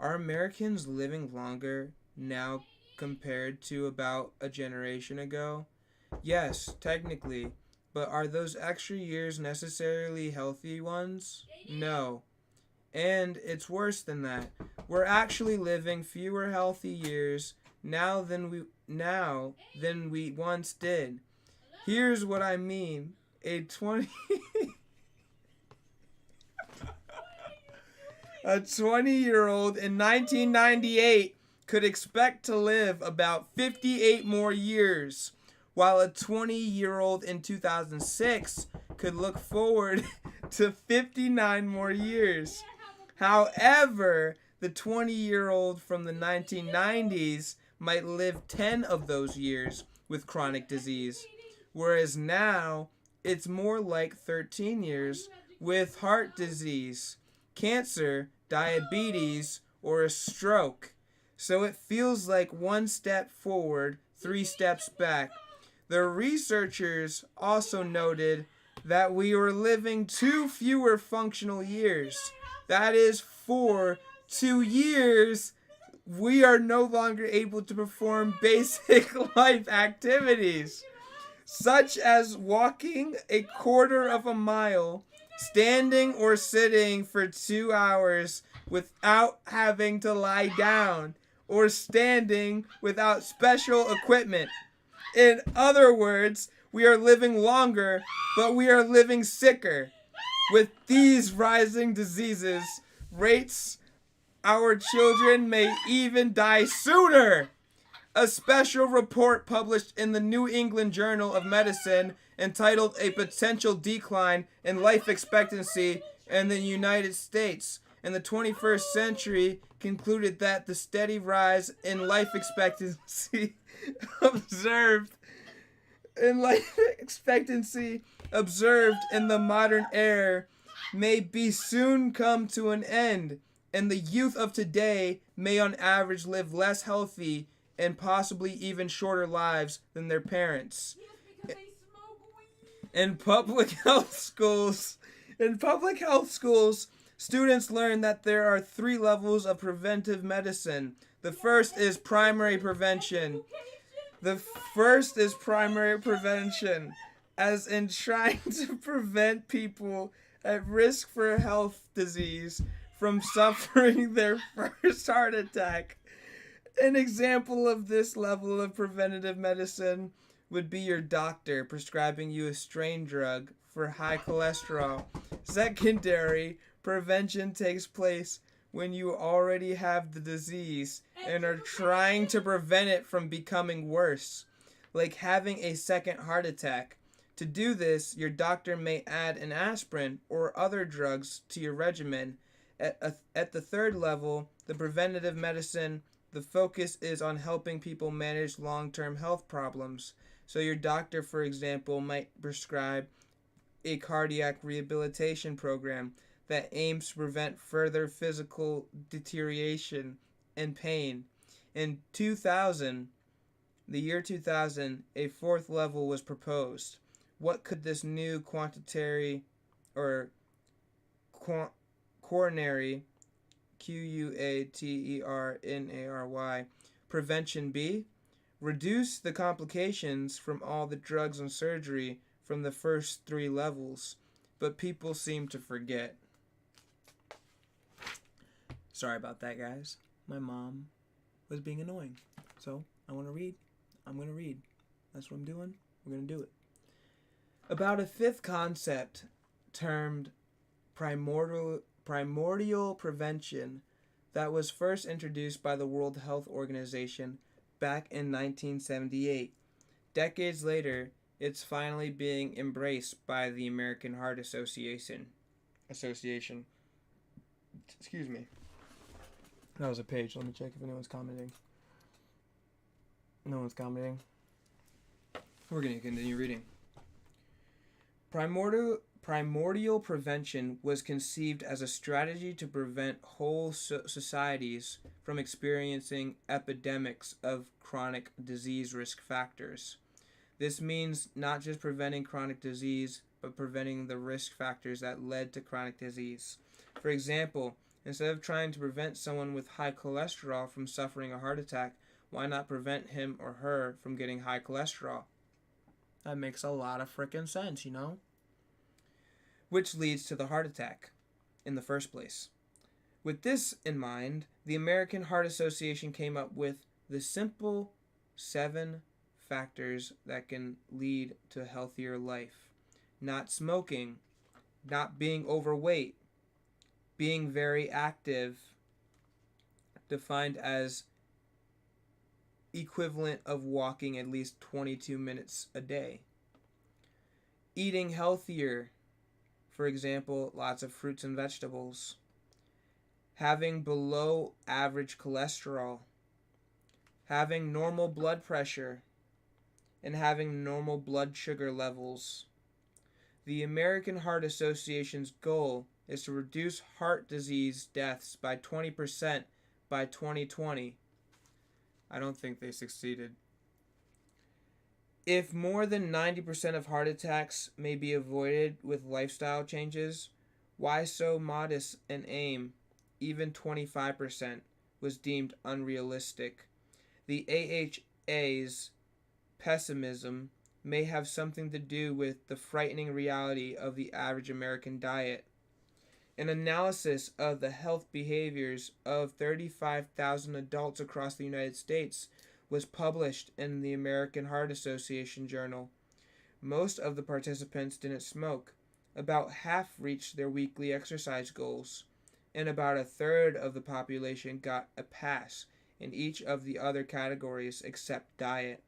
Are Americans living longer now compared to about a generation ago? Yes, technically, but are those extra years necessarily healthy ones? No. And it's worse than that. We're actually living fewer healthy years now than we once did. Here's what I mean. A 20-year-old in 1998 could expect to live about 58 more years, while a 20-year-old in 2006 could look forward to 59 more years. However, the 20-year-old from the 1990s might live 10 of those years with chronic disease, whereas now it's more like 13 years with heart disease, cancer, diabetes, or a stroke. So it feels like one step forward, 3 steps back. The researchers also noted that we were living 2 fewer functional years. That is, for 2 years, we are no longer able to perform basic life activities, such as walking a quarter of a mile, standing or sitting for 2 hours without having to lie down, or standing without special equipment. In other words, we are living longer, but we are living sicker. With these rising diseases rates, our children may even die sooner. A special report published in the New England Journal of Medicine entitled A Potential Decline in Life Expectancy in the United States in the 21st Century concluded that the steady rise in life expectancy observed in the modern era may be soon come to an end, and the youth of today may on average live less healthy and possibly even shorter lives than their parents. In public health schools, students learn that there are 3 levels of preventive medicine. The first is primary prevention. As in trying to prevent people at risk for health disease from suffering their first heart attack. An example of this level of preventative medicine would be your doctor prescribing you a strain drug for high cholesterol. Secondary prevention takes place when you already have the disease and are trying to prevent it from becoming worse, like having a second heart attack. To do this, your doctor may add an aspirin or other drugs to your regimen. At the third level, the preventative medicine, the focus is on helping people manage long-term health problems. So your doctor, for example, might prescribe a cardiac rehabilitation program that aims to prevent further physical deterioration and pain. In the year 2000, a 4th level was proposed. What could this new coronary, QUATERNARY, prevention be? Reduce the complications from all the drugs and surgery from the first 3 levels, but people seem to forget. Sorry about that, guys. My mom was being annoying. So, I want to read. I'm going to read. That's what I'm doing. We're going to do it. About a fifth concept termed primordial prevention that was first introduced by the World Health Organization back in 1978. Decades later, it's finally being embraced by the American Heart Association. Excuse me. That was a page. Let me check if anyone's commenting. No one's commenting. We're going to continue reading. Primordial prevention was conceived as a strategy to prevent whole societies from experiencing epidemics of chronic disease risk factors. This means not just preventing chronic disease, but preventing the risk factors that led to chronic disease. For example, instead of trying to prevent someone with high cholesterol from suffering a heart attack, why not prevent him or her from getting high cholesterol? That makes a lot of frickin' sense, you know? Which leads to the heart attack in the first place. With this in mind, the American Heart Association came up with the simple 7 factors that can lead to a healthier life. Not smoking, not being overweight, being very active, defined as equivalent of walking at least 22 minutes a day. Eating healthier, for example, lots of fruits and vegetables. Having below average cholesterol. Having normal blood pressure. And having normal blood sugar levels. The American Heart Association's goal is to reduce heart disease deaths by 20% by 2020. I don't think they succeeded. If more than 90% of heart attacks may be avoided with lifestyle changes, why so modest an aim? Even 25% was deemed unrealistic. The AHA's pessimism may have something to do with the frightening reality of the average American diet. An analysis of the health behaviors of 35,000 adults across the United States was published in the American Heart Association journal. Most of the participants didn't smoke. About half reached their weekly exercise goals, and about a third of the population got a pass in each of the other categories except diet.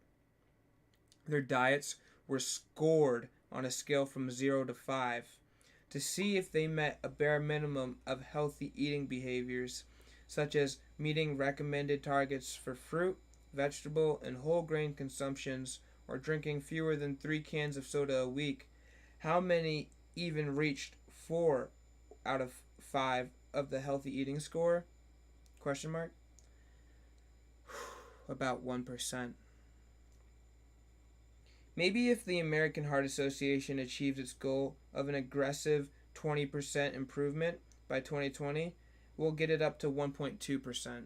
Their diets were scored on a scale from 0 to 5 to see if they met a bare minimum of healthy eating behaviors, such as meeting recommended targets for fruit, vegetable, and whole grain consumptions, or drinking fewer than 3 cans of soda a week. How many even reached 4 out of 5 of the healthy eating score? Question mark. About 1%. Maybe if the American Heart Association achieves its goal of an aggressive 20% improvement by 2020, we'll get it up to 1.2%.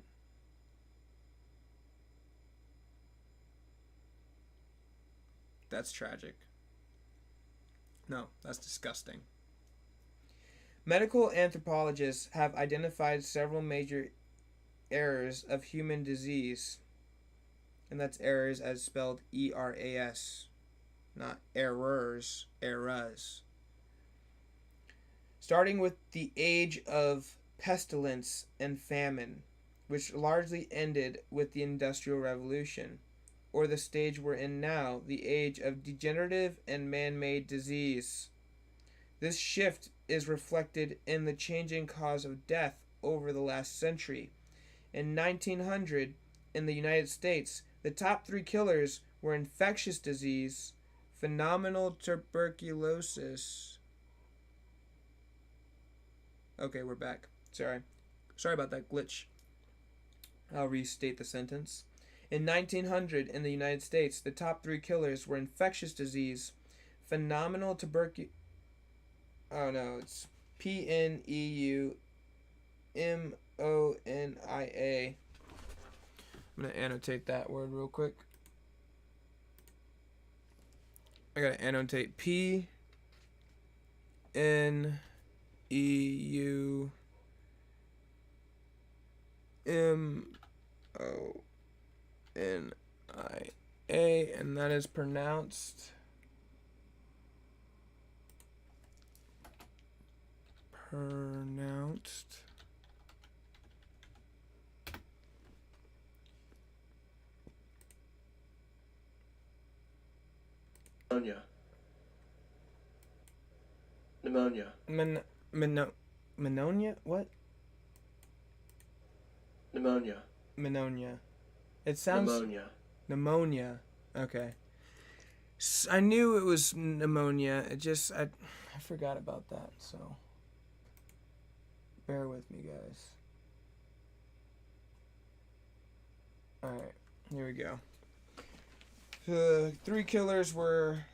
That's tragic. No, that's disgusting. Medical anthropologists have identified several major errors of human disease, and that's errors as spelled ERAS, not errors, eras. Starting with the age of pestilence and famine, which largely ended with the Industrial Revolution, or the stage we're in now, the age of degenerative and man-made disease. This shift is reflected in the changing cause of death over the last century. In 1900, in the United States, the top 3 killers were infectious disease, phenomenal tuberculosis. Okay, we're back. Sorry about that glitch. I'll restate the sentence. In 1900, in the United States, the top 3 killers were infectious disease, phenomenal tuberculosis. Oh no, it's Pneumonia. I'm going to annotate that word real quick. I got to annotate Pneumonia, and that is pronounced pronounced. Pneumonia. Pneumonia? What? Pneumonia. Pneumonia. It sounds... Pneumonia. Pneumonia. Okay. I knew it was pneumonia. It just... I forgot about that, so... Bear with me, guys. Alright, here we go. The 3 killers were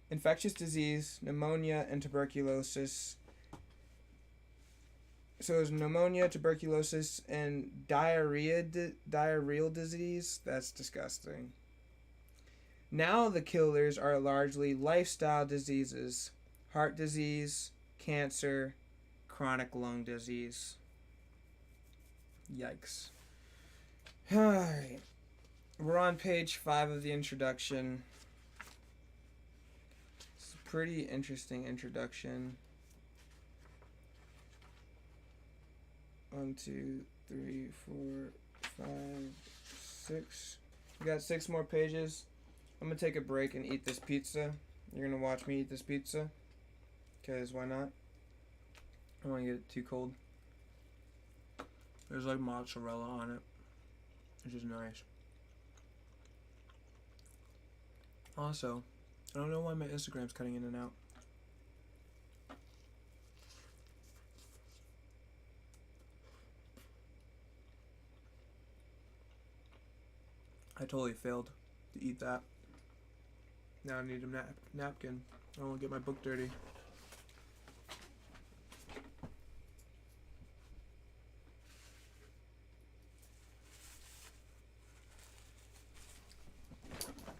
infectious disease, pneumonia, and tuberculosis. So it was pneumonia, tuberculosis, and diarrheal disease. That's disgusting. Now the killers are largely lifestyle diseases, heart disease, cancer, chronic lung disease. Yikes. Alright. We're on page 5 of the introduction. It's a pretty interesting introduction. 1, 2, 3, 4, 5, 6. We got 6 more pages. I'm gonna take a break and eat this pizza. You're gonna watch me eat this pizza, because why not? I don't want to get it too cold. There's like mozzarella on it, which is nice. Also, I don't know why my Instagram's cutting in and out. I totally failed to eat that. Now I need a napkin. I don't want to get my book dirty.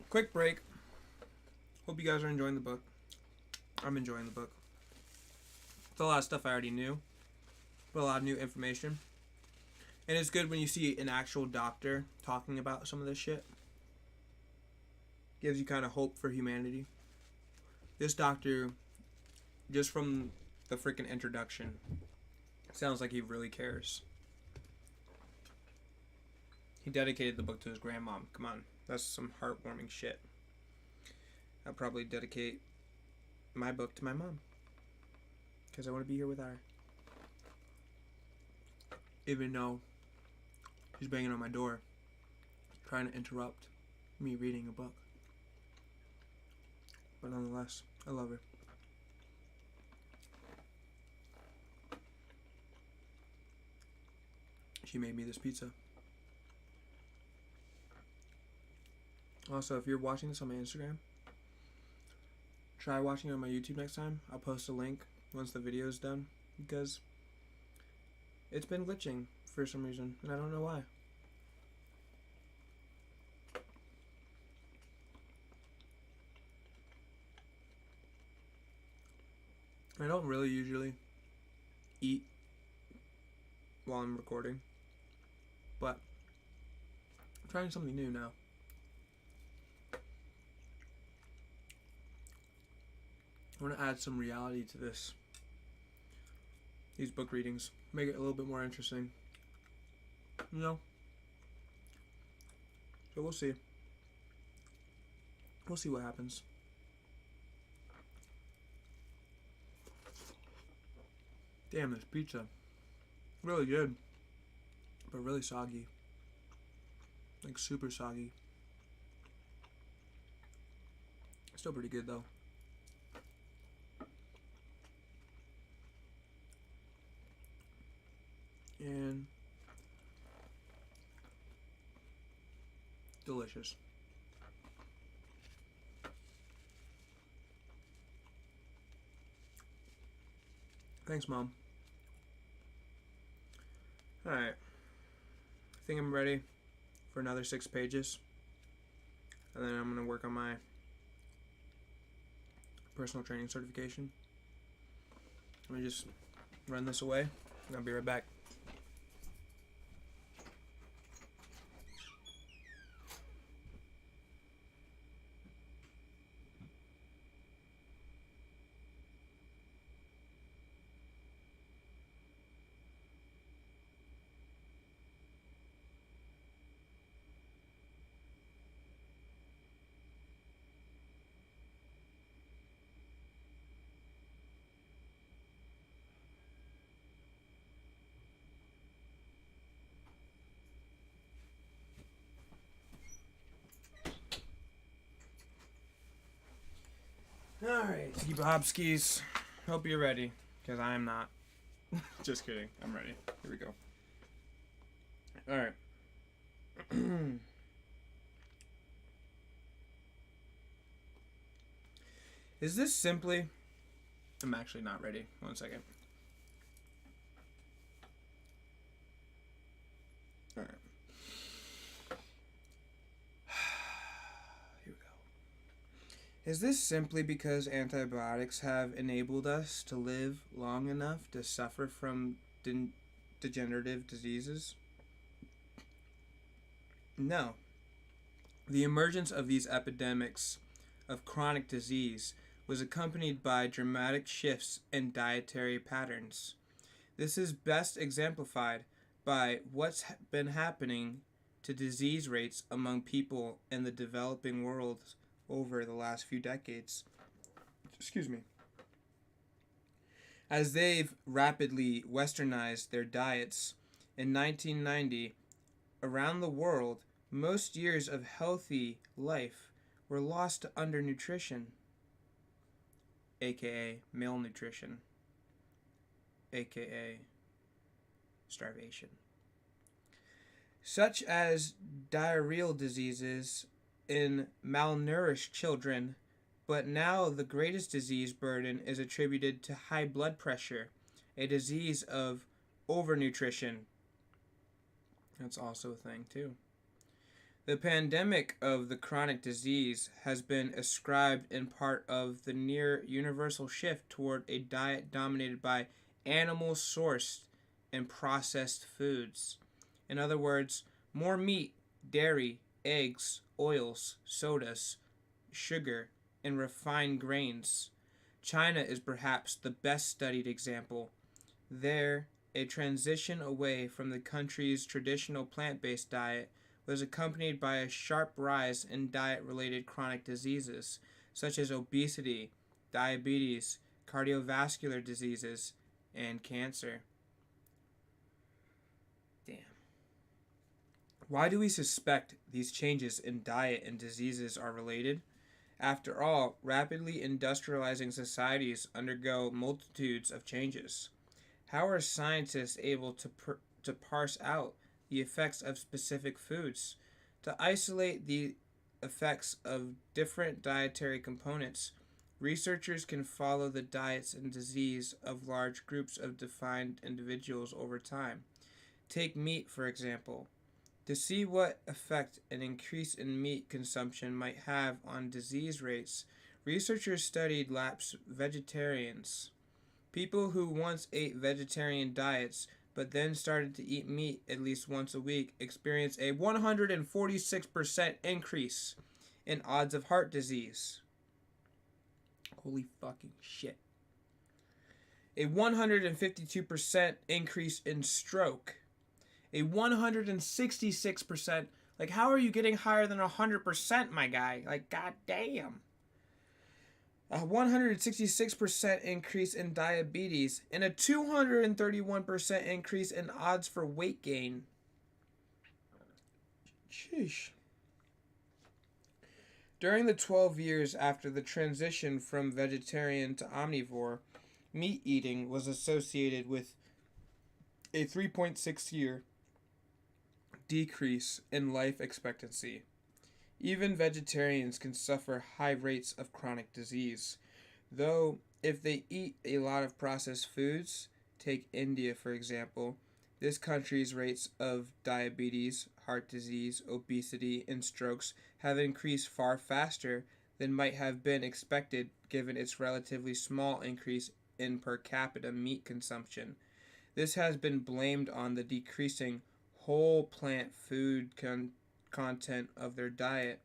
Quick break. Hope you guys are enjoying the book. I'm enjoying the book. It's a lot of stuff I already knew, but a lot of new information. And it's good when you see an actual doctor talking about some of this shit. Gives you kind of hope for humanity. This doctor, just from the freaking introduction, sounds like he really cares. He dedicated the book to his grandmom. Come on, that's some heartwarming shit. I'll probably dedicate my book to my mom, because I want to be here with her. Even though she's banging on my door, trying to interrupt me reading a book. But nonetheless, I love her. She made me this pizza. Also, if you're watching this on my Instagram, try watching it on my YouTube next time. I'll post a link once the video is done, because it's been glitching for some reason, and I don't know why. I don't really usually eat while I'm recording, but I'm trying something new now. I want to add some reality to these book readings, make it a little bit more interesting, you know? So we'll see. We'll see what happens. Damn, this pizza. Really good, but really soggy. Like super soggy. Still pretty good though. And delicious. Thanks, Mom. Alright. I think I'm ready for another 6 pages. And then I'm going to work on my personal training certification. Let me just run this away, and I'll be right back. Alright, Bobskis. Hope you're ready, because I am not. Just kidding. I'm ready. Here we go. Alright. Is this simply... I'm actually not ready. 1 second. Alright. Here we go. Is this simply because antibiotics have enabled us to live long enough to suffer from degenerative diseases? No. The emergence of these epidemics of chronic disease was accompanied by dramatic shifts in dietary patterns. This is best exemplified by what's been happening to disease rates among people in the developing world over the last few decades. Excuse me. As they've rapidly westernized their diets, in 1990, around the world, most years of healthy life were lost to undernutrition, aka malnutrition, aka starvation, such as diarrheal diseases in malnourished children. But now the greatest disease burden is attributed to high blood pressure, a disease of overnutrition. That's also a thing too. The pandemic of the chronic disease has been ascribed in part of the near universal shift toward a diet dominated by animal-sourced and processed foods. In other words, more meat, dairy, eggs, oils, sodas, sugar, and refined grains. China is perhaps the best studied example. There, a transition away from the country's traditional plant-based diet was accompanied by a sharp rise in diet-related chronic diseases, such as obesity, diabetes, cardiovascular diseases, and cancer. Damn. Why do we suspect these changes in diet and diseases are related? After all, rapidly industrializing societies undergo multitudes of changes. How are scientists able to parse out the effects of specific foods, to isolate the effects of different dietary components? Researchers can follow the diets and disease of large groups of defined individuals over time. Take meat, for example. To see what effect an increase in meat consumption might have on disease rates, researchers studied lapsed vegetarians. People who once ate vegetarian diets but then started to eat meat at least once a week experienced a 146% increase in odds of heart disease. Holy fucking shit. A 152% increase in stroke. A 166%. Like, how are you getting higher than 100%, my guy? Like, goddamn. A 166% increase in diabetes and a 231% increase in odds for weight gain. Sheesh. During the 12 years after the transition from vegetarian to omnivore, meat eating was associated with a 3.6-year decrease in life expectancy. Even vegetarians can suffer high rates of chronic disease, though if they eat a lot of processed foods, take India for example, this country's rates of diabetes, heart disease, obesity, and strokes have increased far faster than might have been expected given its relatively small increase in per capita meat consumption. This has been blamed on the decreasing whole plant food content of their diet,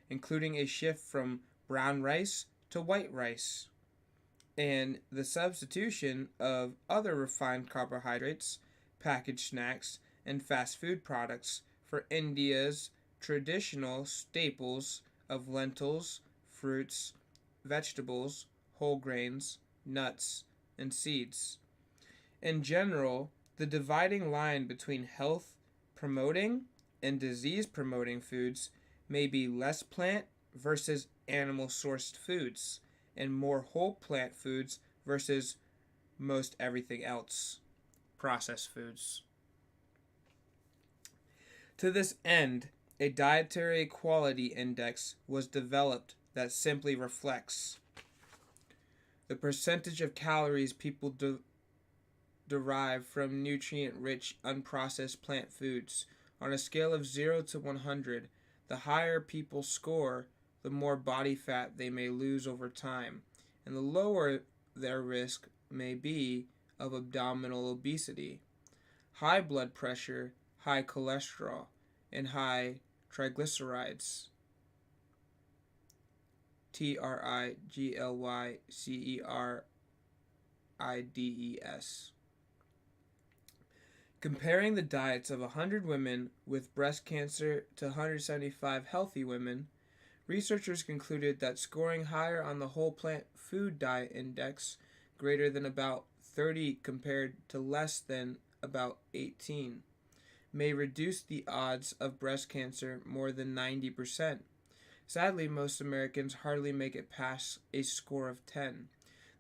including a shift from brown rice to white rice, and the substitution of other refined carbohydrates, packaged snacks, and fast food products for India's traditional staples of lentils, fruits, vegetables, whole grains, nuts, and seeds. In general, the dividing line between health promoting and disease promoting foods may be less plant versus animal sourced foods, and more whole plant foods versus most everything else, processed foods. To this end, a dietary quality index was developed that simply reflects the percentage of calories people derive from nutrient-rich, unprocessed plant foods. On a scale of 0 to 100, the higher people score, the more body fat they may lose over time, and the lower their risk may be of abdominal obesity, high blood pressure, high cholesterol, and high triglycerides. triglycerides. Comparing the diets of 100 women with breast cancer to 175 healthy women, researchers concluded that scoring higher on the whole plant food diet index, greater than about 30 compared to less than about 18, may reduce the odds of breast cancer more than 90%. Sadly, most Americans hardly make it past a score of 10.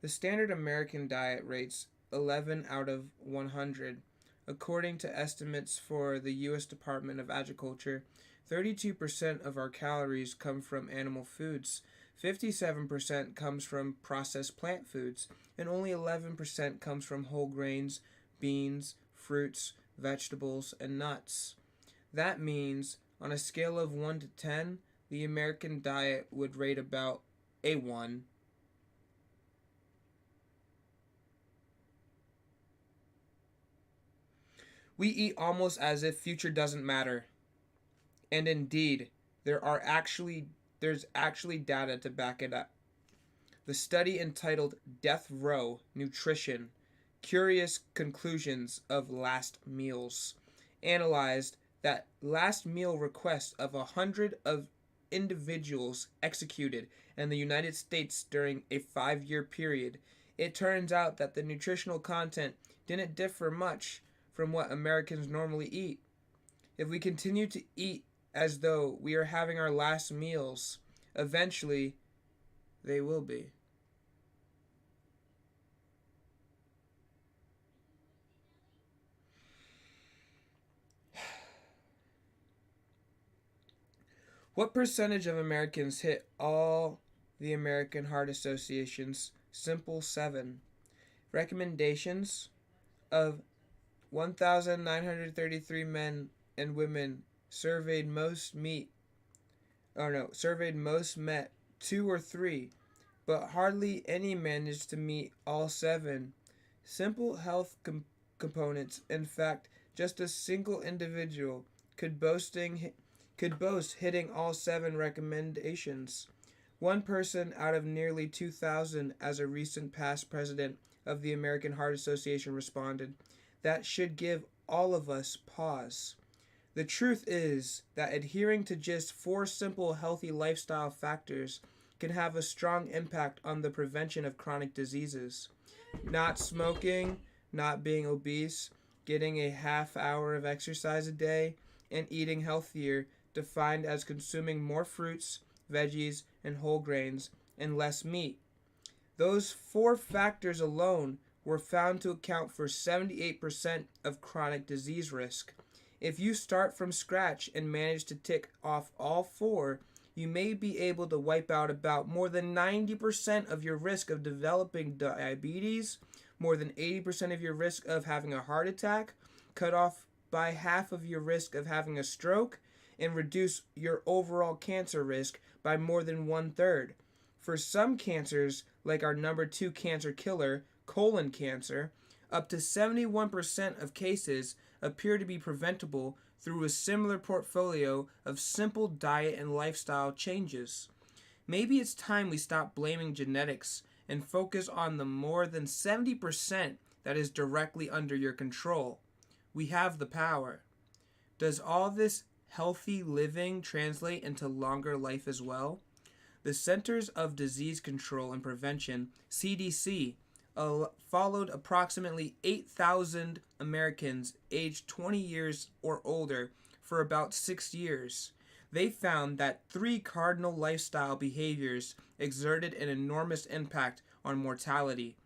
The standard American diet rates 11 out of 100. According to estimates for the U.S. Department of Agriculture, 32% of our calories come from animal foods, 57% comes from processed plant foods, and only 11% comes from whole grains, beans, fruits, vegetables, and nuts. That means, on a scale of 1 to 10, the American diet would rate about a 1. We eat almost as if future doesn't matter. And indeed, there's actually data to back it up. The study entitled Death Row Nutrition: Curious Conclusions of Last Meals analyzed that last meal requests of 100 of individuals executed in the United States during a 5-year period. It turns out that the nutritional content didn't differ much from what Americans normally eat. If we continue to eat as though we are having our last meals, eventually they will be. What percentage of Americans hit all the American Heart Association's Simple 7 recommendations of 1,933 men and women surveyed? Most met 2 or 3, but hardly any managed to meet all 7 simple health components. In fact, just a single individual could boast hitting all 7 recommendations. One person out of nearly 2,000, as a recent past president of the American Heart Association responded. That should give all of us pause. The truth is that adhering to just 4 simple healthy lifestyle factors can have a strong impact on the prevention of chronic diseases. Not smoking, not being obese, getting a half hour of exercise a day, and eating healthier, defined as consuming more fruits, veggies, and whole grains, and less meat. Those 4 factors alone were found to account for 78% of chronic disease risk. If you start from scratch and manage to tick off all 4, you may be able to wipe out about more than 90% of your risk of developing diabetes, more than 80% of your risk of having a heart attack, cut off by half of your risk of having a stroke, and reduce your overall cancer risk by more than 1/3. For some cancers, like our number 2 cancer killer, colon cancer, up to 71% of cases appear to be preventable through a similar portfolio of simple diet and lifestyle changes. Maybe it's time we stop blaming genetics and focus on the more than 70% that is directly under your control. We have the power. Does all this healthy living translate into longer life as well? The Centers of Disease Control and Prevention, CDC, followed approximately 8,000 Americans aged 20 years or older for about 6 years. they found that 3 cardinal lifestyle behaviors exerted an enormous impact on mortality.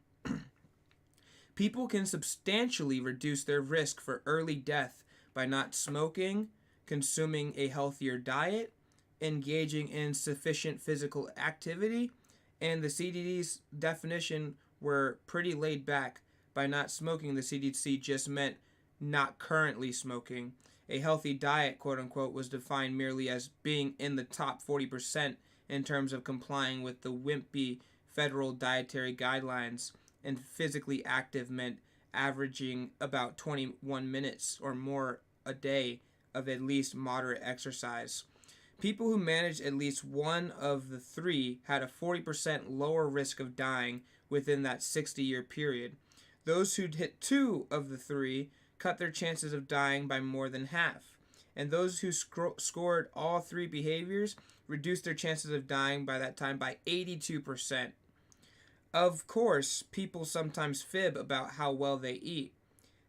People can substantially reduce their risk for early death by not smoking, consuming a healthier diet, engaging in sufficient physical activity, and the CDC's definition were pretty laid back. By not smoking, the CDC just meant not currently smoking. A healthy diet, quote unquote, was defined merely as being in the top 40% in terms of complying with the wimpy federal dietary guidelines, and physically active meant averaging about 21 minutes or more a day of at least moderate exercise. People who managed at least one of the 3 had a 40% lower risk of dying within that 60-year period. Those who'd hit 2 of the 3 cut their chances of dying by more than half. And those who scored all 3 behaviors reduced their chances of dying by that time by 82%. Of course, people sometimes fib about how well they eat.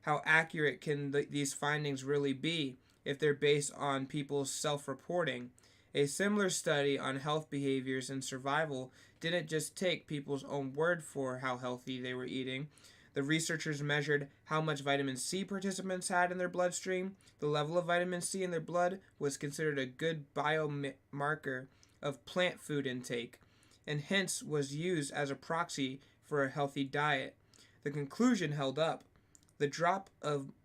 How accurate can these findings really be if they're based on people's self-reporting? A similar study on health behaviors and survival didn't just take people's own word for how healthy they were eating. The researchers measured how much vitamin C participants had in their bloodstream. The level of vitamin C in their blood was considered a good biomarker of plant food intake, and hence was used as a proxy for a healthy diet. The conclusion held up. The drop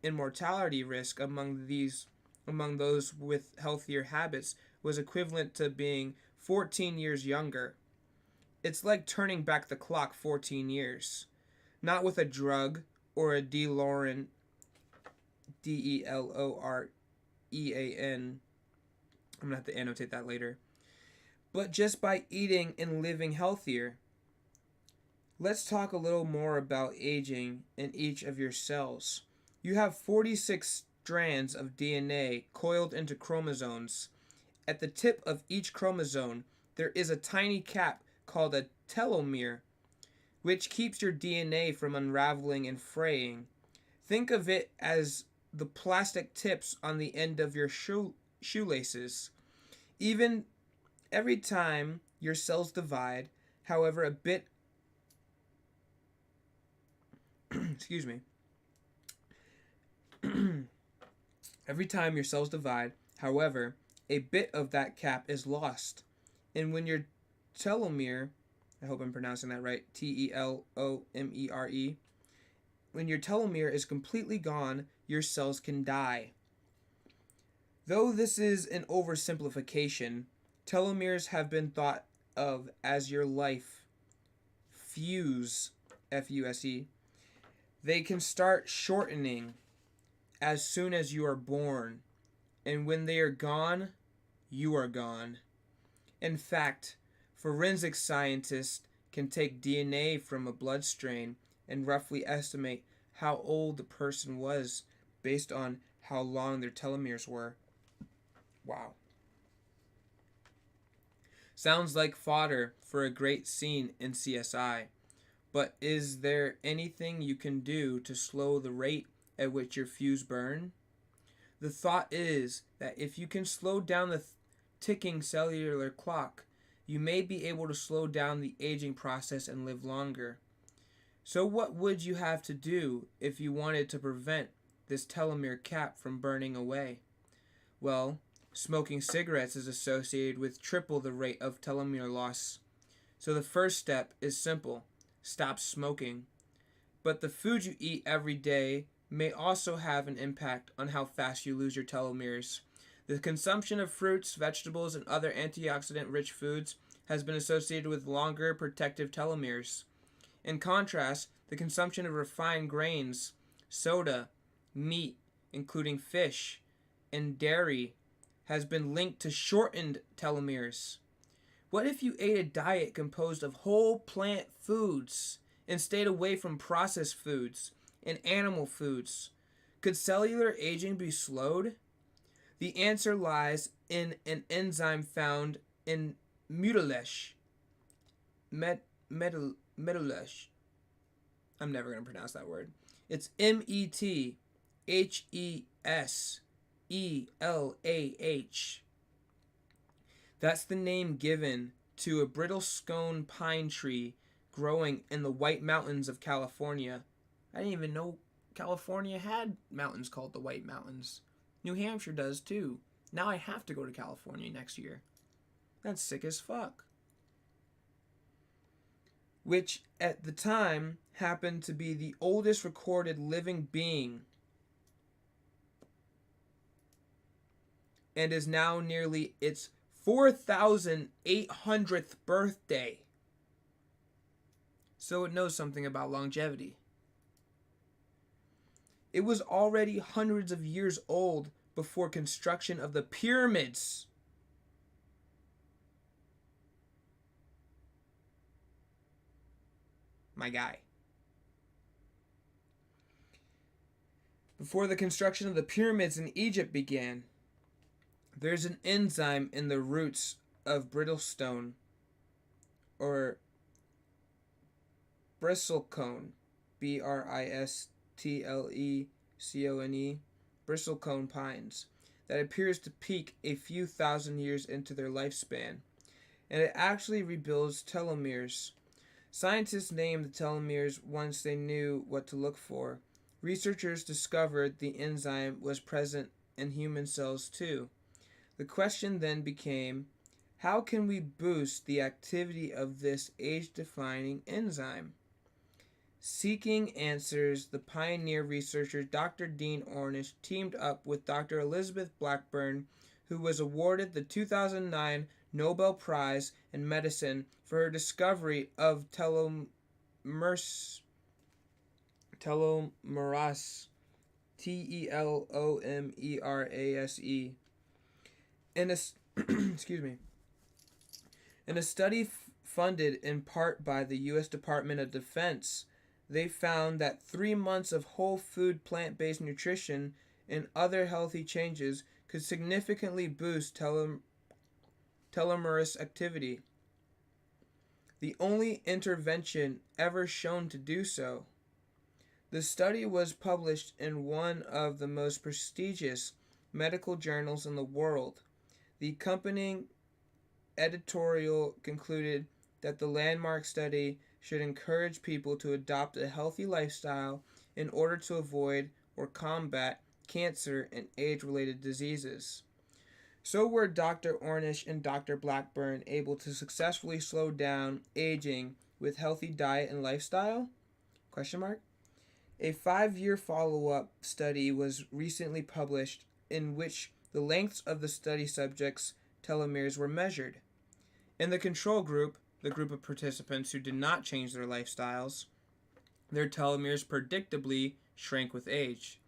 in mortality risk among those with healthier habits was equivalent to being 14 years younger. It's like turning back the clock 14 years. Not with a drug or a DeLorean, DeLorean. I'm going to have to annotate that later. But just by eating and living healthier. Let's talk a little more about aging in each of your cells. You have 46 strands of DNA coiled into chromosomes. At the tip of each chromosome, there is a tiny cap called a telomere, which keeps your DNA from unraveling and fraying. Think of it as the plastic tips on the end of your shoelaces. Every time your cells divide, however, a bit excuse me. Every time your cells divide, however, a bit of that cap is lost. And when your telomere, I hope I'm pronouncing that right, Telomere, when your telomere is completely gone, your cells can die. Though this is an oversimplification, telomeres have been thought of as your life fuse, F-U-S-E. They can start shortening as soon as you are born, and when they are gone, you are gone. In fact, forensic scientists can take DNA from a blood strain and roughly estimate how old the person was based on how long their telomeres were. Wow. Sounds like fodder for a great scene in CSI. But is there anything you can do to slow the rate at which your fuse burn? The thought is that if you can slow down the ticking cellular clock, you may be able to slow down the aging process and live longer. So what would you have to do if you wanted to prevent this telomere cap from burning away? Well, smoking cigarettes is associated with triple the rate of telomere loss. So the first step is simple. Stop smoking. But the food you eat every day may also have an impact on how fast you lose your telomeres. The consumption of fruits, vegetables, and other antioxidant-rich foods has been associated with longer protective telomeres. In contrast, the consumption of refined grains, soda, meat, including fish, and dairy has been linked to shortened telomeres. What if you ate a diet composed of whole plant foods and stayed away from processed foods and animal foods? Could cellular aging be slowed? The answer lies in an enzyme found in mutilage. Mutilage. I'm never going to pronounce that word. It's METHESELAH. That's the name given to a brittle scone pine tree growing in the White Mountains of California. I didn't even know California had mountains called the White Mountains. New Hampshire does too. Now I have to go to California next year. That's sick as fuck. Which at the time happened to be the oldest recorded living being and is now nearly its 4,800th birthday. So it knows something about longevity. It was already hundreds of years old before construction of the pyramids. My guy. Before the construction of the pyramids in Egypt began, there's an enzyme in the roots of brittlestone, or bristlecone, bristlecone, bristlecone pines, that appears to peak a few thousand years into their lifespan, and it actually rebuilds telomeres. Scientists named the telomeres once they knew what to look for. Researchers discovered the enzyme was present in human cells too. The question then became, how can we boost the activity of this age-defining enzyme? Seeking answers, the pioneer researcher Dr. Dean Ornish teamed up with Dr. Elizabeth Blackburn, who was awarded the 2009 Nobel Prize in Medicine for her discovery of telomerase, telomerase. In a excuse me, in a study funded in part by the U.S. Department of Defense, they found that 3 months of whole food plant-based nutrition and other healthy changes could significantly boost telomerase activity. The only intervention ever shown to do so. The study was published in one of the most prestigious medical journals in the world. The accompanying editorial concluded that the landmark study should encourage people to adopt a healthy lifestyle in order to avoid or combat cancer and age-related diseases. So were Dr. Ornish and Dr. Blackburn able to successfully slow down aging with healthy diet and lifestyle? A 5-year follow-up study was recently published in which the lengths of the study subjects' telomeres were measured. In the control group, the group of participants who did not change their lifestyles, their telomeres predictably shrank with age.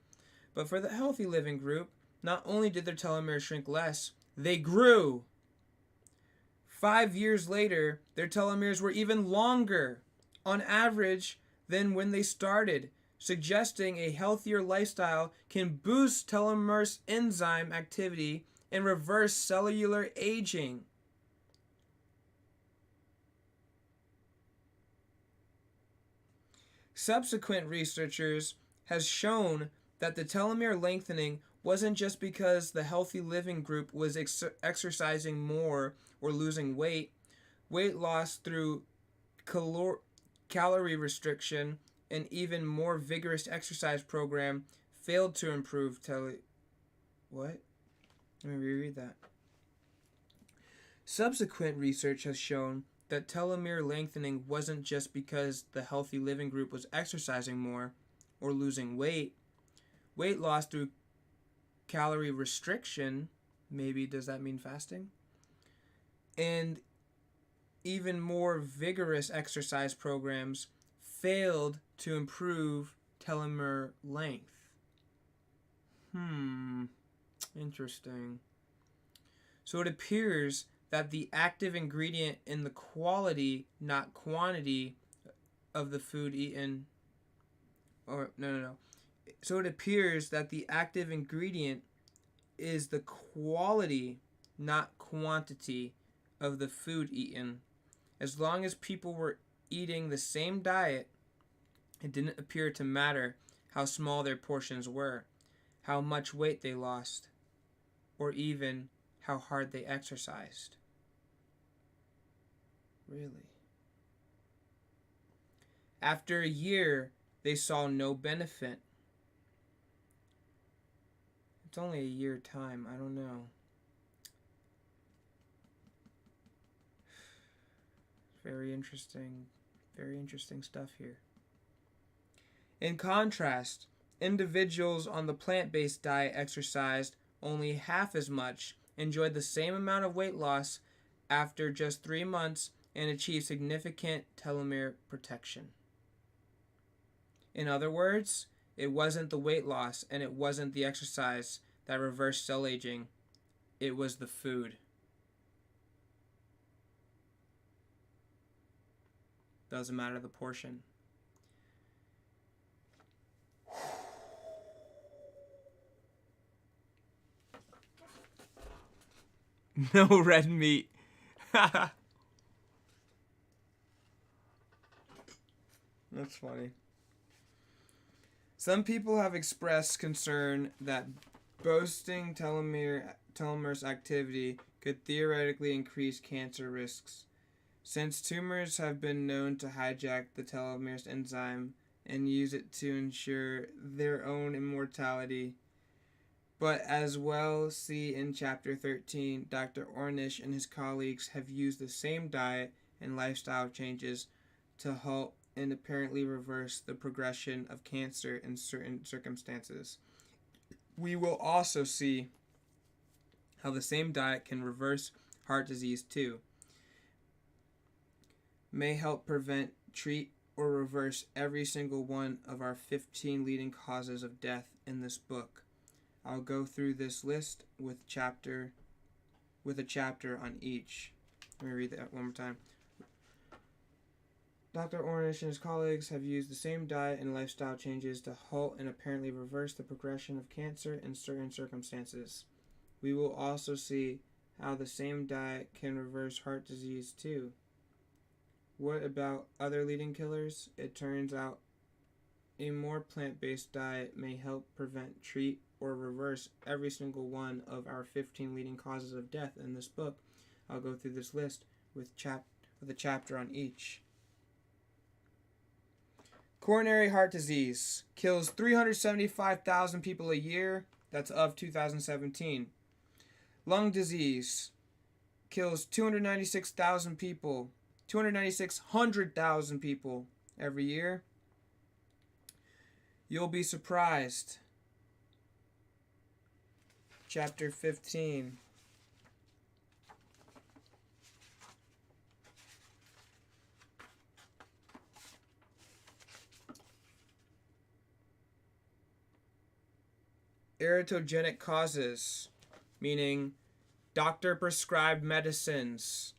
But for the healthy living group, not only did their telomeres shrink less, they grew. 5 years later, their telomeres were even longer, on average, than when they started, suggesting a healthier lifestyle can boost telomerase enzyme activity and reverse cellular aging. Subsequent researchers has shown that the telomere lengthening wasn't just because the healthy living group was exercising more or losing weight. Weight loss through calorie restriction and even more vigorous exercise program failed to improve What? Let me reread that. Subsequent research has shown that telomere lengthening wasn't just because the healthy living group was exercising more or losing weight. Weight loss through calorie restriction, maybe does that mean fasting? And even more vigorous exercise programs failed to improve telomere length. Interesting. So it appears that the active ingredient in the quality, not quantity, of the food eaten, So it appears that the active ingredient is the quality, not quantity, of the food eaten. As long as people were eating the same diet, it didn't appear to matter how small their portions were, how much weight they lost, or even how hard they exercised. Really? After a year, they saw no benefit. It's only a year time. I don't know. Very interesting. Very interesting stuff here. In contrast, individuals on the plant-based diet exercised only half as much, enjoyed the same amount of weight loss after just 3 months, and achieved significant telomere protection. In other words, it wasn't the weight loss and it wasn't the exercise that reversed cell aging. It was the food. Doesn't matter the portion. No red meat. That's funny. Some people have expressed concern that boosting telomerase activity could theoretically increase cancer risks, since tumors have been known to hijack the telomerase enzyme and use it to ensure their own immortality. But as well see in Chapter 13, Dr. Ornish and his colleagues have used the same diet and lifestyle changes to halt and apparently reverse the progression of cancer in certain circumstances. We will also see how the same diet can reverse heart disease too. May help prevent, treat, or reverse every single one of our 15 leading causes of death in this book. I'll go through this list with a chapter on each. Let me read that one more time. Dr. Ornish and his colleagues have used the same diet and lifestyle changes to halt and apparently reverse the progression of cancer in certain circumstances. We will also see how the same diet can reverse heart disease too. What about other leading killers? It turns out a more plant-based diet may help prevent, treat, or reverse every single one of our 15 leading causes of death in this book. I'll go through this list with a chapter on each. Coronary heart disease kills 375,000 people a year. That's of 2017. Lung disease kills 296,000 people. 296,000 people every year. You'll be surprised. Chapter 15. Erythogenic causes, meaning doctor-prescribed medicines,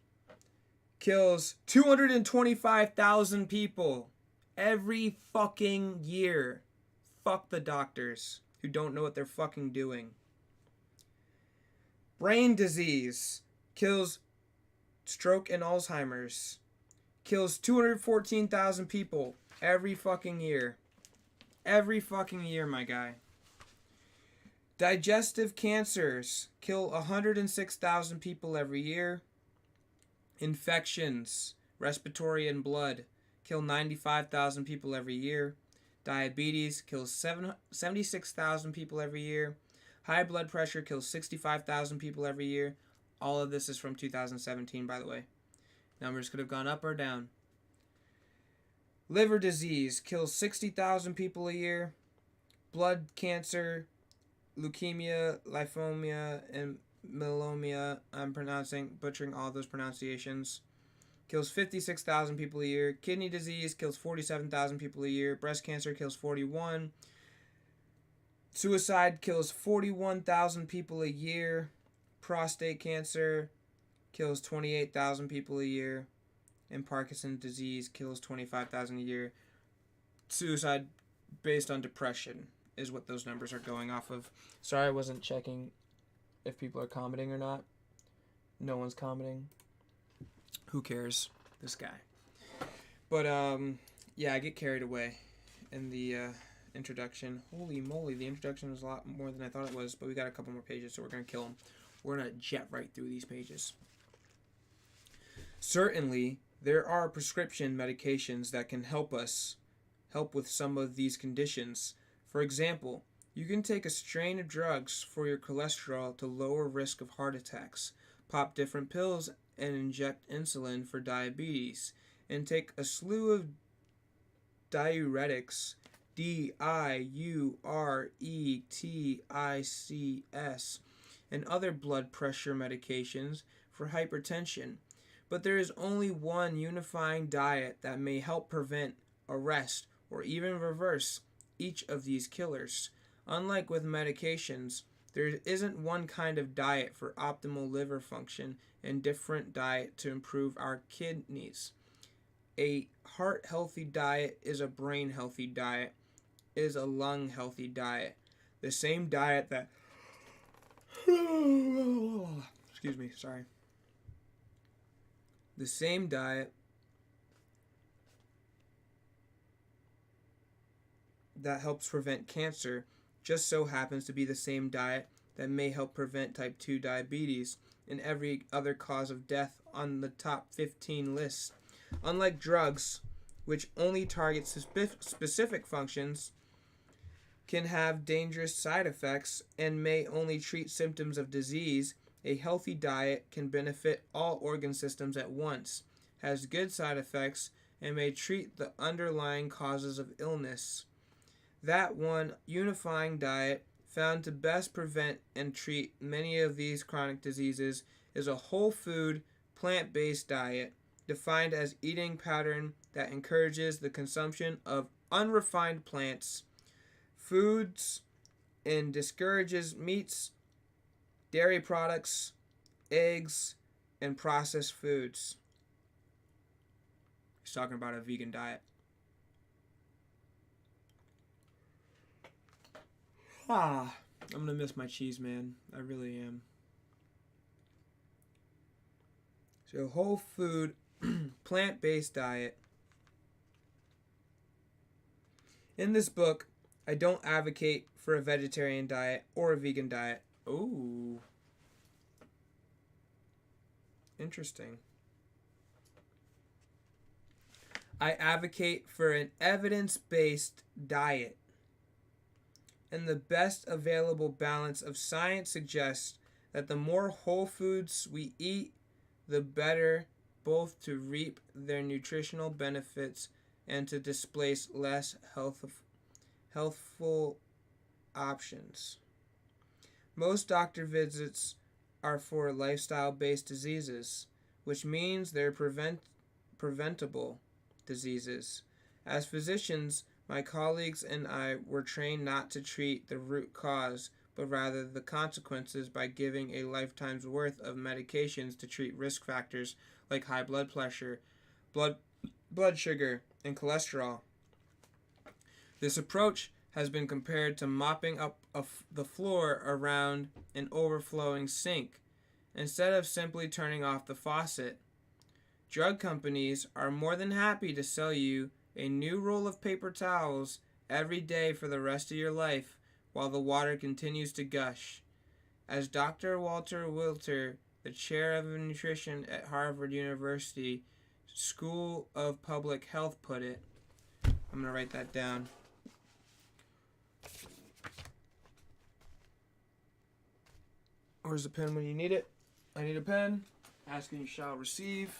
kills 225,000 people every fucking year. Fuck the doctors who don't know what they're fucking doing. Brain disease kills stroke and Alzheimer's. Kills 214,000 people every fucking year. Every fucking year, my guy. Digestive cancers kill 106,000 people every year. Infections, respiratory and blood, kill 95,000 people every year. Diabetes kills 76,000 people every year. High blood pressure kills 65,000 people every year. All of this is from 2017, by the way. Numbers could have gone up or down. Liver disease kills 60,000 people a year. Blood cancer, leukemia, lymphoma, and myeloma, I'm butchering all those pronunciations, kills 56,000 people a year. Kidney disease kills 47,000 people a year. Breast cancer kills 41. Suicide kills 41,000 people a year. Prostate cancer kills 28,000 people a year. And Parkinson's disease kills 25,000 a year. Suicide based on depression is what those numbers are going off of. Sorry, I wasn't checking if people are commenting or not. No one's commenting. Who cares? This guy. But yeah, I get carried away in the introduction. Holy moly, the introduction was a lot more than I thought it was, but we got a couple more pages, so we're gonna kill them. We're gonna jet right through these pages. Certainly, There are prescription medications that can help with some of these conditions. For example, you can take a strain of drugs for your cholesterol to lower risk of heart attacks, pop different pills and inject insulin for diabetes, and take a slew of diuretics, diuretics, and other blood pressure medications for hypertension. But there is only one unifying diet that may help prevent, arrest, or even reverse each of these killers. Unlike with medications, there isn't one kind of diet for optimal liver function and different diet to improve our kidneys. A heart healthy diet is a brain healthy diet, is a lung healthy diet. The same diet that excuse me, sorry. The same diet that helps prevent cancer just so happens to be the same diet that may help prevent type 2 diabetes and every other cause of death on the top 15 list. Unlike drugs, which only target specific functions, can have dangerous side effects, and may only treat symptoms of disease, a healthy diet can benefit all organ systems at once, has good side effects, and may treat the underlying causes of illness. That one unifying diet found to best prevent and treat many of these chronic diseases is a whole food, plant-based diet, defined as eating pattern that encourages the consumption of unrefined plants, foods, and discourages meats, dairy products, eggs, and processed foods. He's talking about a vegan diet. I'm gonna miss my cheese, man. I really am. So, whole food, plant-based diet. In this book, I don't advocate for a vegetarian diet or a vegan diet. Ooh. Interesting. I advocate for an evidence-based diet. And the best available balance of science suggests that the more whole foods we eat, the better, both to reap their nutritional benefits and to displace less healthful options. Most doctor visits are for lifestyle-based diseases, which means they're preventable diseases. As physicians, my colleagues and I were trained not to treat the root cause, but rather the consequences by giving a lifetime's worth of medications to treat risk factors like high blood pressure, blood sugar, and cholesterol. This approach has been compared to mopping up the floor around an overflowing sink instead of simply turning off the faucet. Drug companies are more than happy to sell you a new roll of paper towels every day for the rest of your life while the water continues to gush. As Dr. Walter Wilter, the chair of nutrition at Harvard University School of Public Health, put it, I'm going to write that down. Where's the pen when you need it? I need a pen. Asking you shall receive.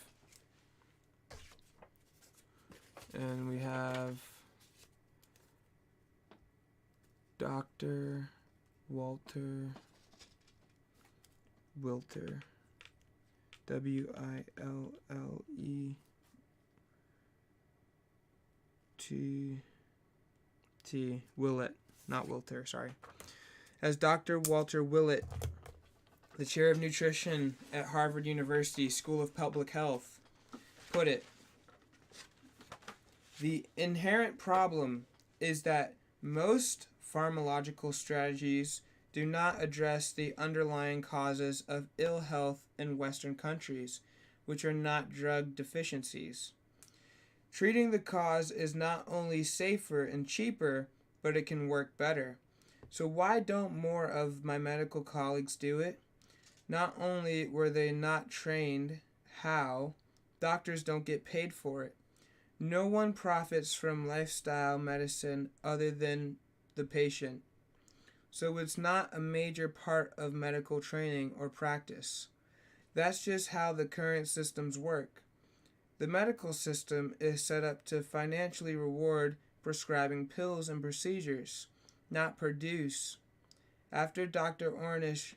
And we have Dr. Walter Wilter. W-I-L-L-E-T Willett, not Wilter, sorry. As Dr. Walter Willett, the chair of nutrition at Harvard University School of Public Health, put it, the inherent problem is that most pharmacological strategies do not address the underlying causes of ill health in Western countries, which are not drug deficiencies. Treating the cause is not only safer and cheaper, but it can work better. So why don't more of my medical colleagues do it? Not only were they not trained how, Doctors don't get paid for it. No one profits from lifestyle medicine other than the patient. So it's not a major part of medical training or practice. That's just how the current systems work. The medical system is set up to financially reward prescribing pills and procedures, not produce. After Dr. Ornish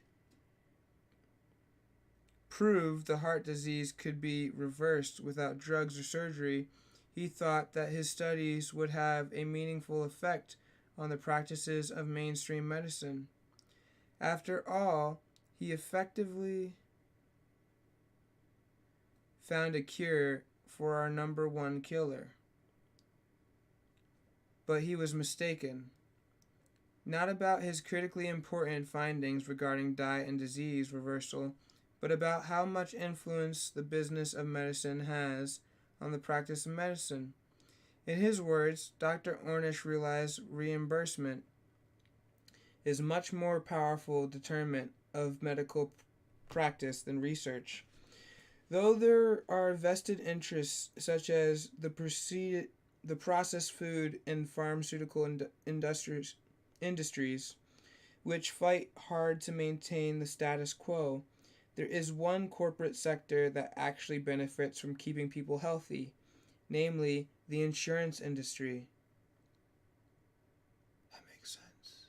proved the heart disease could be reversed without drugs or surgery, he thought that his studies would have a meaningful effect on the practices of mainstream medicine. After all, he effectively found a cure for our number one killer. But he was mistaken. Not about his critically important findings regarding diet and disease reversal, but about how much influence the business of medicine has on the practice of medicine. In his words, Dr. Ornish realized reimbursement is much more powerful determinant of medical practice than research. Though there are vested interests such as the processed food and pharmaceutical industries, which fight hard to maintain the status quo, there is one corporate sector that actually benefits from keeping people healthy, namely the insurance industry. That makes sense.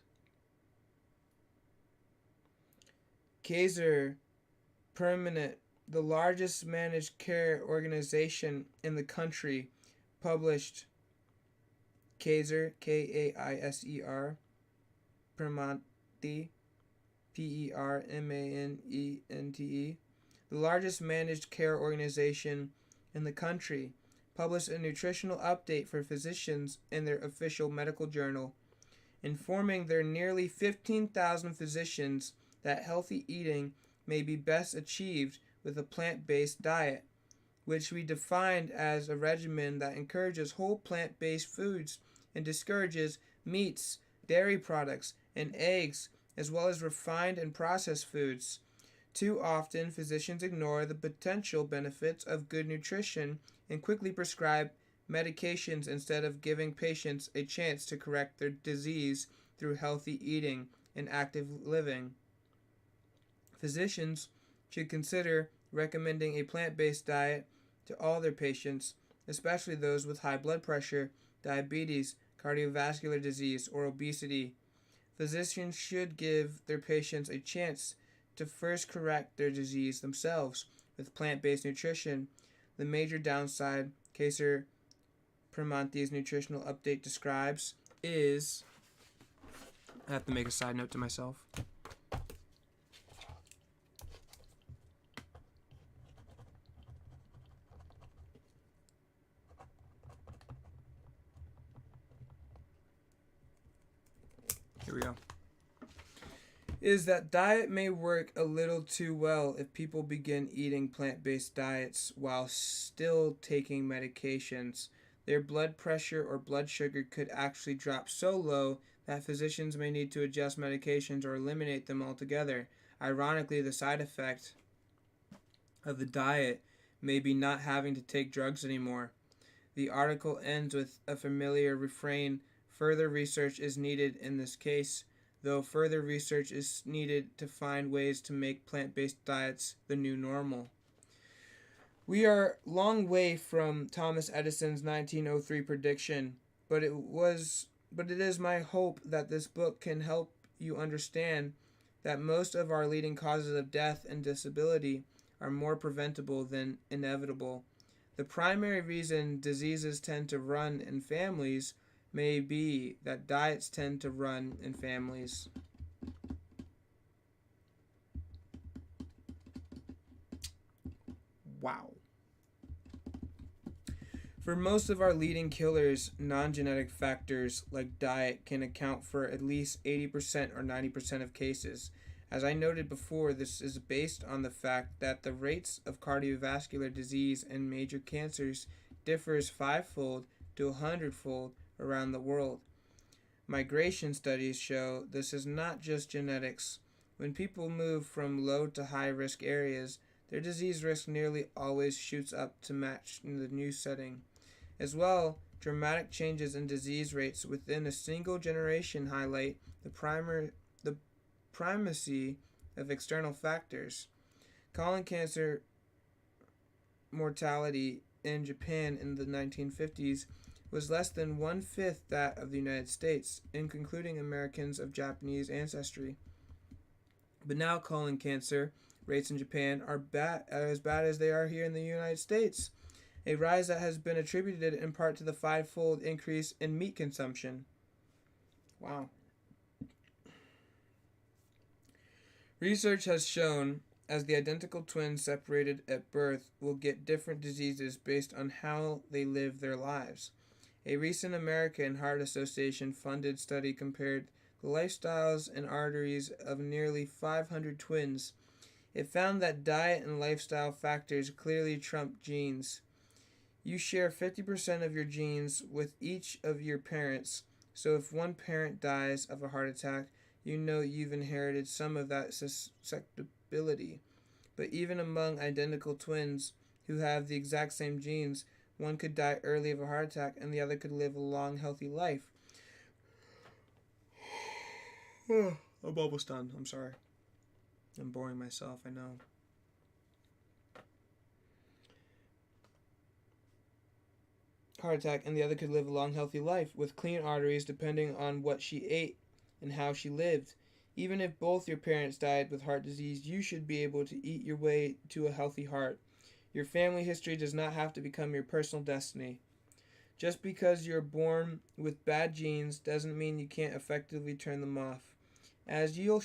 Kaiser Permanente, the largest managed care organization in the country, published Kaiser, Kaiser, Permanente, Permanente, the largest managed care organization in the country, published a nutritional update for physicians in their official medical journal, informing their nearly 15,000 physicians that healthy eating may be best achieved with a plant-based diet, which we defined as a regimen that encourages whole plant-based foods and discourages meats, dairy products, and eggs, as well as refined and processed foods. Too often, physicians ignore the potential benefits of good nutrition and quickly prescribe medications instead of giving patients a chance to correct their disease through healthy eating and active living. Physicians should consider recommending a plant-based diet to all their patients, especially those with high blood pressure, diabetes, cardiovascular disease, or obesity. Physicians should give their patients a chance to first correct their disease themselves with plant-based nutrition. The major downside Kaiser Permanente's nutritional update describes is... I have to make a side note to myself. Here we go. Is that diet may work a little too well if people begin eating plant-based diets while still taking medications. Their blood pressure or blood sugar could actually drop so low that physicians may need to adjust medications or eliminate them altogether. Ironically, the side effect of the diet may be not having to take drugs anymore. The article ends with a familiar refrain: further research is needed in this case, though further research is needed to find ways to make plant-based diets the new normal. We are a long way from Thomas Edison's 1903 prediction, but it is my hope that this book can help you understand that most of our leading causes of death and disability are more preventable than inevitable. The primary reason diseases tend to run in families may be that diets tend to run in families. Wow. For most of our leading killers, non-genetic factors like diet can account for at least 80% or 90% of cases. As I noted before, this is based on the fact that the rates of cardiovascular disease and major cancers differs 5-fold to 100-fold around the world. Migration studies show this is not just genetics. When people move from low to high risk areas, their disease risk nearly always shoots up to match in the new setting. As well, dramatic changes in disease rates within a single generation highlight the primacy of external factors. Colon cancer mortality in Japan in the 1950s was less than one-fifth that of the United States, including Americans of Japanese ancestry. But now colon cancer rates in Japan are as bad as they are here in the United States, a rise that has been attributed in part to the five-fold increase in meat consumption. Wow. Research has shown as the identical twins separated at birth will get different diseases based on how they live their lives. A recent American Heart Association funded study compared the lifestyles and arteries of nearly 500 twins. It found that diet and lifestyle factors clearly trump genes. You share 50% of your genes with each of your parents, so if one parent dies of a heart attack, you know you've inherited some of that susceptibility. But even among identical twins who have the exact same genes, one could die early of a heart attack and the other could live a long, healthy life. I'm almost done. I'm sorry. I'm boring myself, I know. Heart attack and the other could live a long, healthy life with clean arteries depending on what she ate and how she lived. Even if both your parents died with heart disease, you should be able to eat your way to a healthy heart. Your family history does not have to become your personal destiny. Just because you're born with bad genes doesn't mean you can't effectively turn them off. As you'll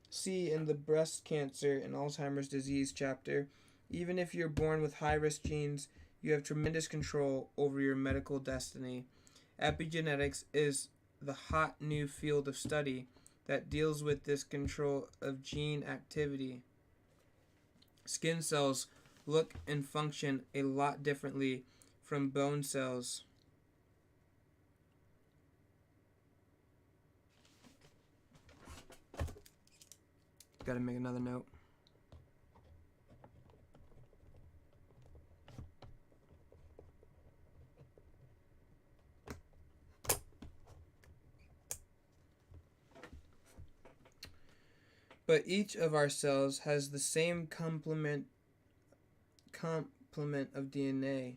see in the breast cancer and Alzheimer's disease chapter, even if you're born with high-risk genes, you have tremendous control over your medical destiny. Epigenetics is the hot new field of study that deals with this control of gene activity. Skin cells look and function a lot differently from bone cells. Gotta make another note. But each of our cells has the same complement of DNA.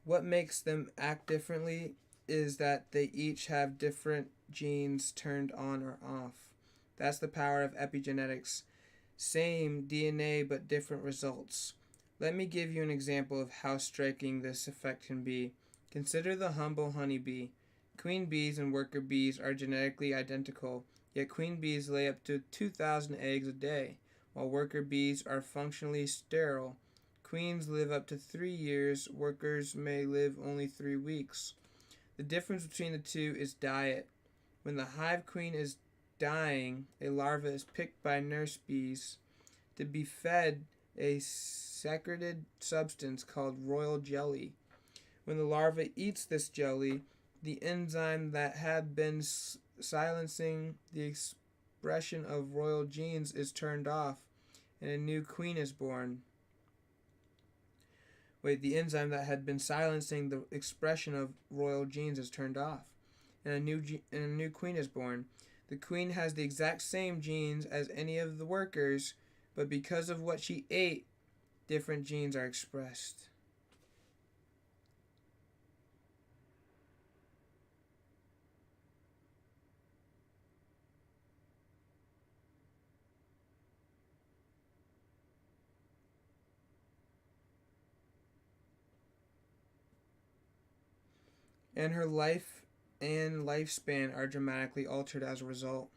What makes them act differently is that they each have different genes turned on or off. That's the power of epigenetics. Same DNA but different results. Let me give you an example of how striking this effect can be. Consider the humble honeybee. Queen bees and worker bees are genetically identical, yet queen bees lay up to 2,000 eggs a day, while worker bees are functionally sterile. Queens live up to 3 years, workers may live only 3 weeks. The difference between the two is diet. When the hive queen is dying, a larva is picked by nurse bees to be fed a secreted substance called royal jelly. When the larva eats this jelly, the enzyme that had been silencing the expression of royal genes is turned off, and a new queen is born. The enzyme that had been silencing the expression of royal genes is turned off, and a new queen is born. The queen has the exact same genes as any of the workers, but because of what she ate, different genes are expressed. And her life and lifespan are dramatically altered as a result.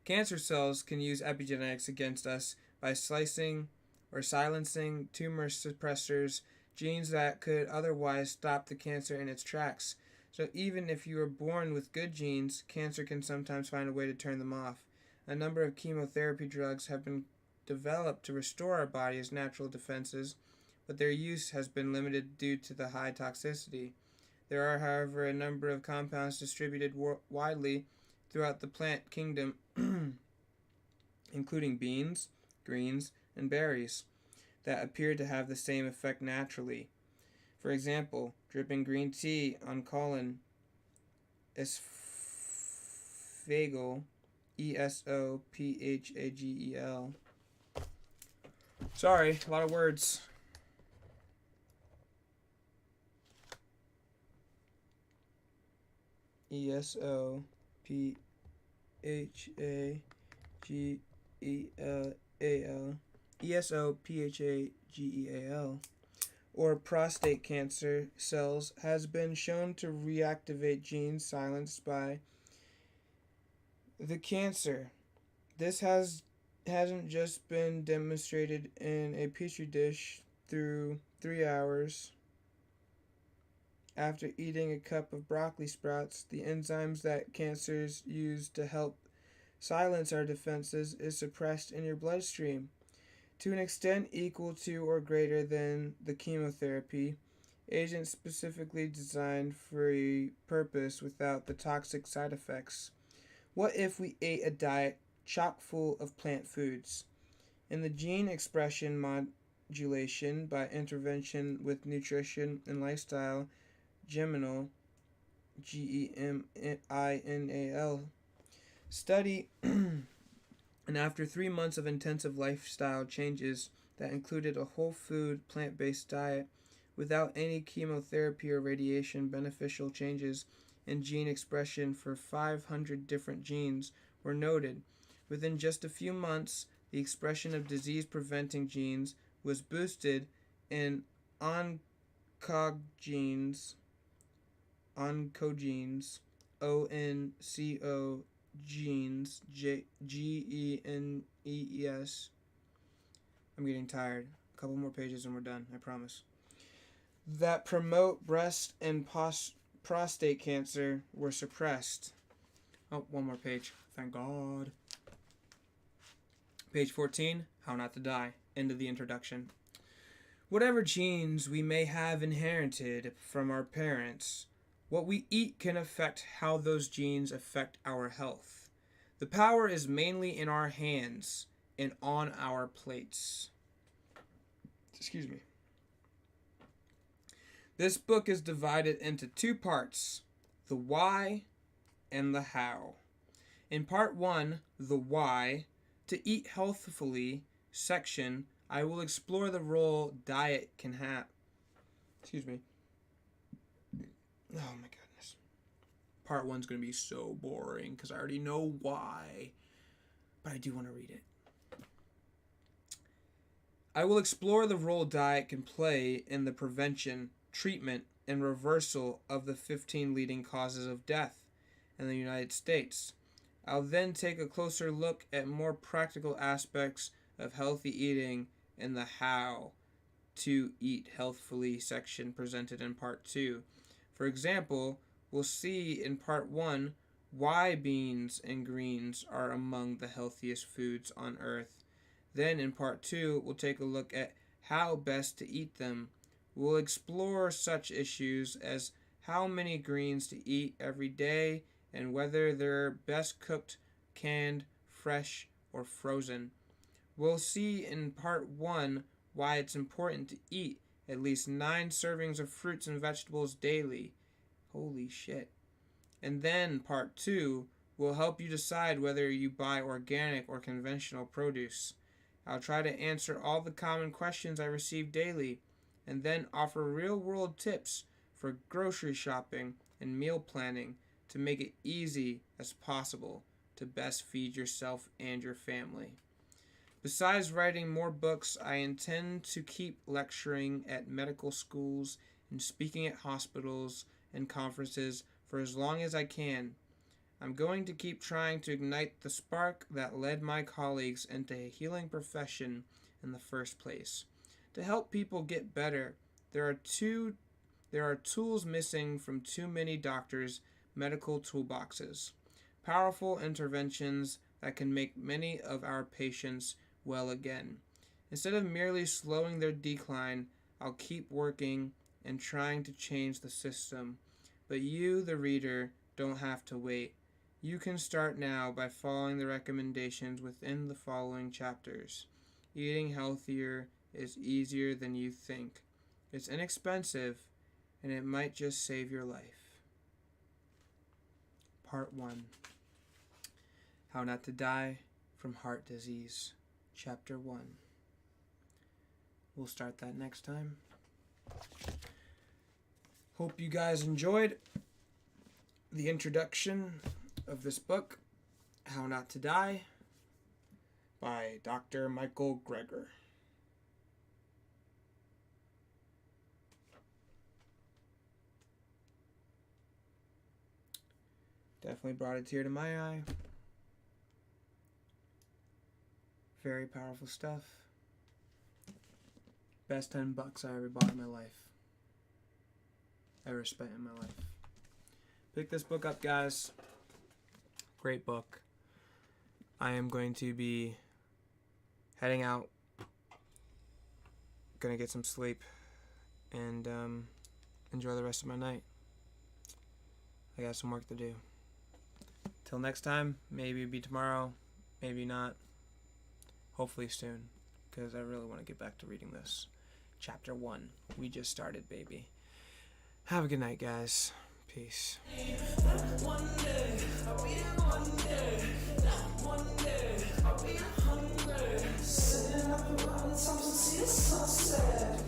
Cancer cells can use epigenetics against us by slicing or silencing tumor suppressors, genes that could otherwise stop the cancer in its tracks. So even if you are born with good genes, cancer can sometimes find a way to turn them off. A number of chemotherapy drugs have been developed to restore our body's natural defenses, but their use has been limited due to the high toxicity. There are, however, a number of compounds distributed widely throughout the plant kingdom including beans, greens, and berries, that appear to have the same effect naturally. For example, dripping green tea on colon esophageal, ESOPHAGEL. Sorry, a lot of words. ESOPHAGEAL. ESOPHAGEAL, or prostate cancer cells, has been shown to reactivate genes silenced by the cancer. This hasn't just been demonstrated in a petri dish through 3 hours after eating a cup of broccoli sprouts. The enzymes that cancers use to help silence our defenses is suppressed in your bloodstream to an extent equal to or greater than the chemotherapy agent specifically designed for a purpose without the toxic side effects. What if we ate a diet chock full of plant foods? In the gene expression modulation by intervention with nutrition and lifestyle geminal GEMINAL study, and after 3 months of intensive lifestyle changes that included a whole food, plant based diet without any chemotherapy or radiation, beneficial changes in gene expression for 500 different genes were noted. Within just a few months, the expression of disease preventing genes was boosted in oncogenes, ONCO genes, GENES. I'm getting tired. A couple more pages and we're done, I promise. That promote breast and prostate cancer were suppressed. Oh, one more page. Thank God. Page 14, How Not to Die. End of the introduction. Whatever genes we may have inherited from our parents, what we eat can affect how those genes affect our health. The power is mainly in our hands and on our plates. Excuse me. This book is divided into 2 parts, the why and the how. In part 1, the why, to eat healthfully section, I will explore the role diet can have. Excuse me. Oh my goodness. Part 1's going to be so boring because I already know why, but I do want to read it. I will explore the role diet can play in the prevention, treatment, and reversal of the 15 leading causes of death in the United States. I'll then take a closer look at more practical aspects of healthy eating and the how to eat healthfully section presented in part 2. For example, we'll see in part 1 why beans and greens are among the healthiest foods on earth. Then in part 2, we'll take a look at how best to eat them. We'll explore such issues as how many greens to eat every day and whether they're best cooked, canned, fresh, or frozen. We'll see in part 1 why it's important to eat at least 9 servings of fruits and vegetables daily. Holy shit. And then part 2 will help you decide whether you buy organic or conventional produce. I'll try to answer all the common questions I receive daily and then offer real-world tips for grocery shopping and meal planning to make it easy as possible to best feed yourself and your family. Besides writing more books, I intend to keep lecturing at medical schools and speaking at hospitals and conferences for as long as I can. I'm going to keep trying to ignite the spark that led my colleagues into a healing profession in the first place. To help people get better, there are tools missing from too many doctors' medical toolboxes. Powerful interventions that can make many of our patients well again. Instead of merely slowing their decline, I'll keep working and trying to change the system. But you, the reader, don't have to wait. You can start now by following the recommendations within the following chapters. Eating healthier is easier than you think. It's inexpensive, and it might just save your life. Part 1. How Not to Die from Heart Disease. Chapter 1. We'll start that next time. Hope you guys enjoyed the introduction of this book, How Not to Die, by Dr. Michael Greger. Definitely brought a tear to my eye. Very powerful stuff. Best $10 I ever bought in my life. Ever spent in my life. Pick this book up, guys. Great book. I am going to be heading out. Gonna get some sleep and enjoy the rest of my night. I got some work to do. Till next time, maybe it'll be tomorrow, maybe not. Hopefully soon, because I really want to get back to reading this. Chapter 1. We just started, baby. Have a good night, guys. Peace. One day, I'll be one day. One day, I'll be hungry. Sitting up around the sunset.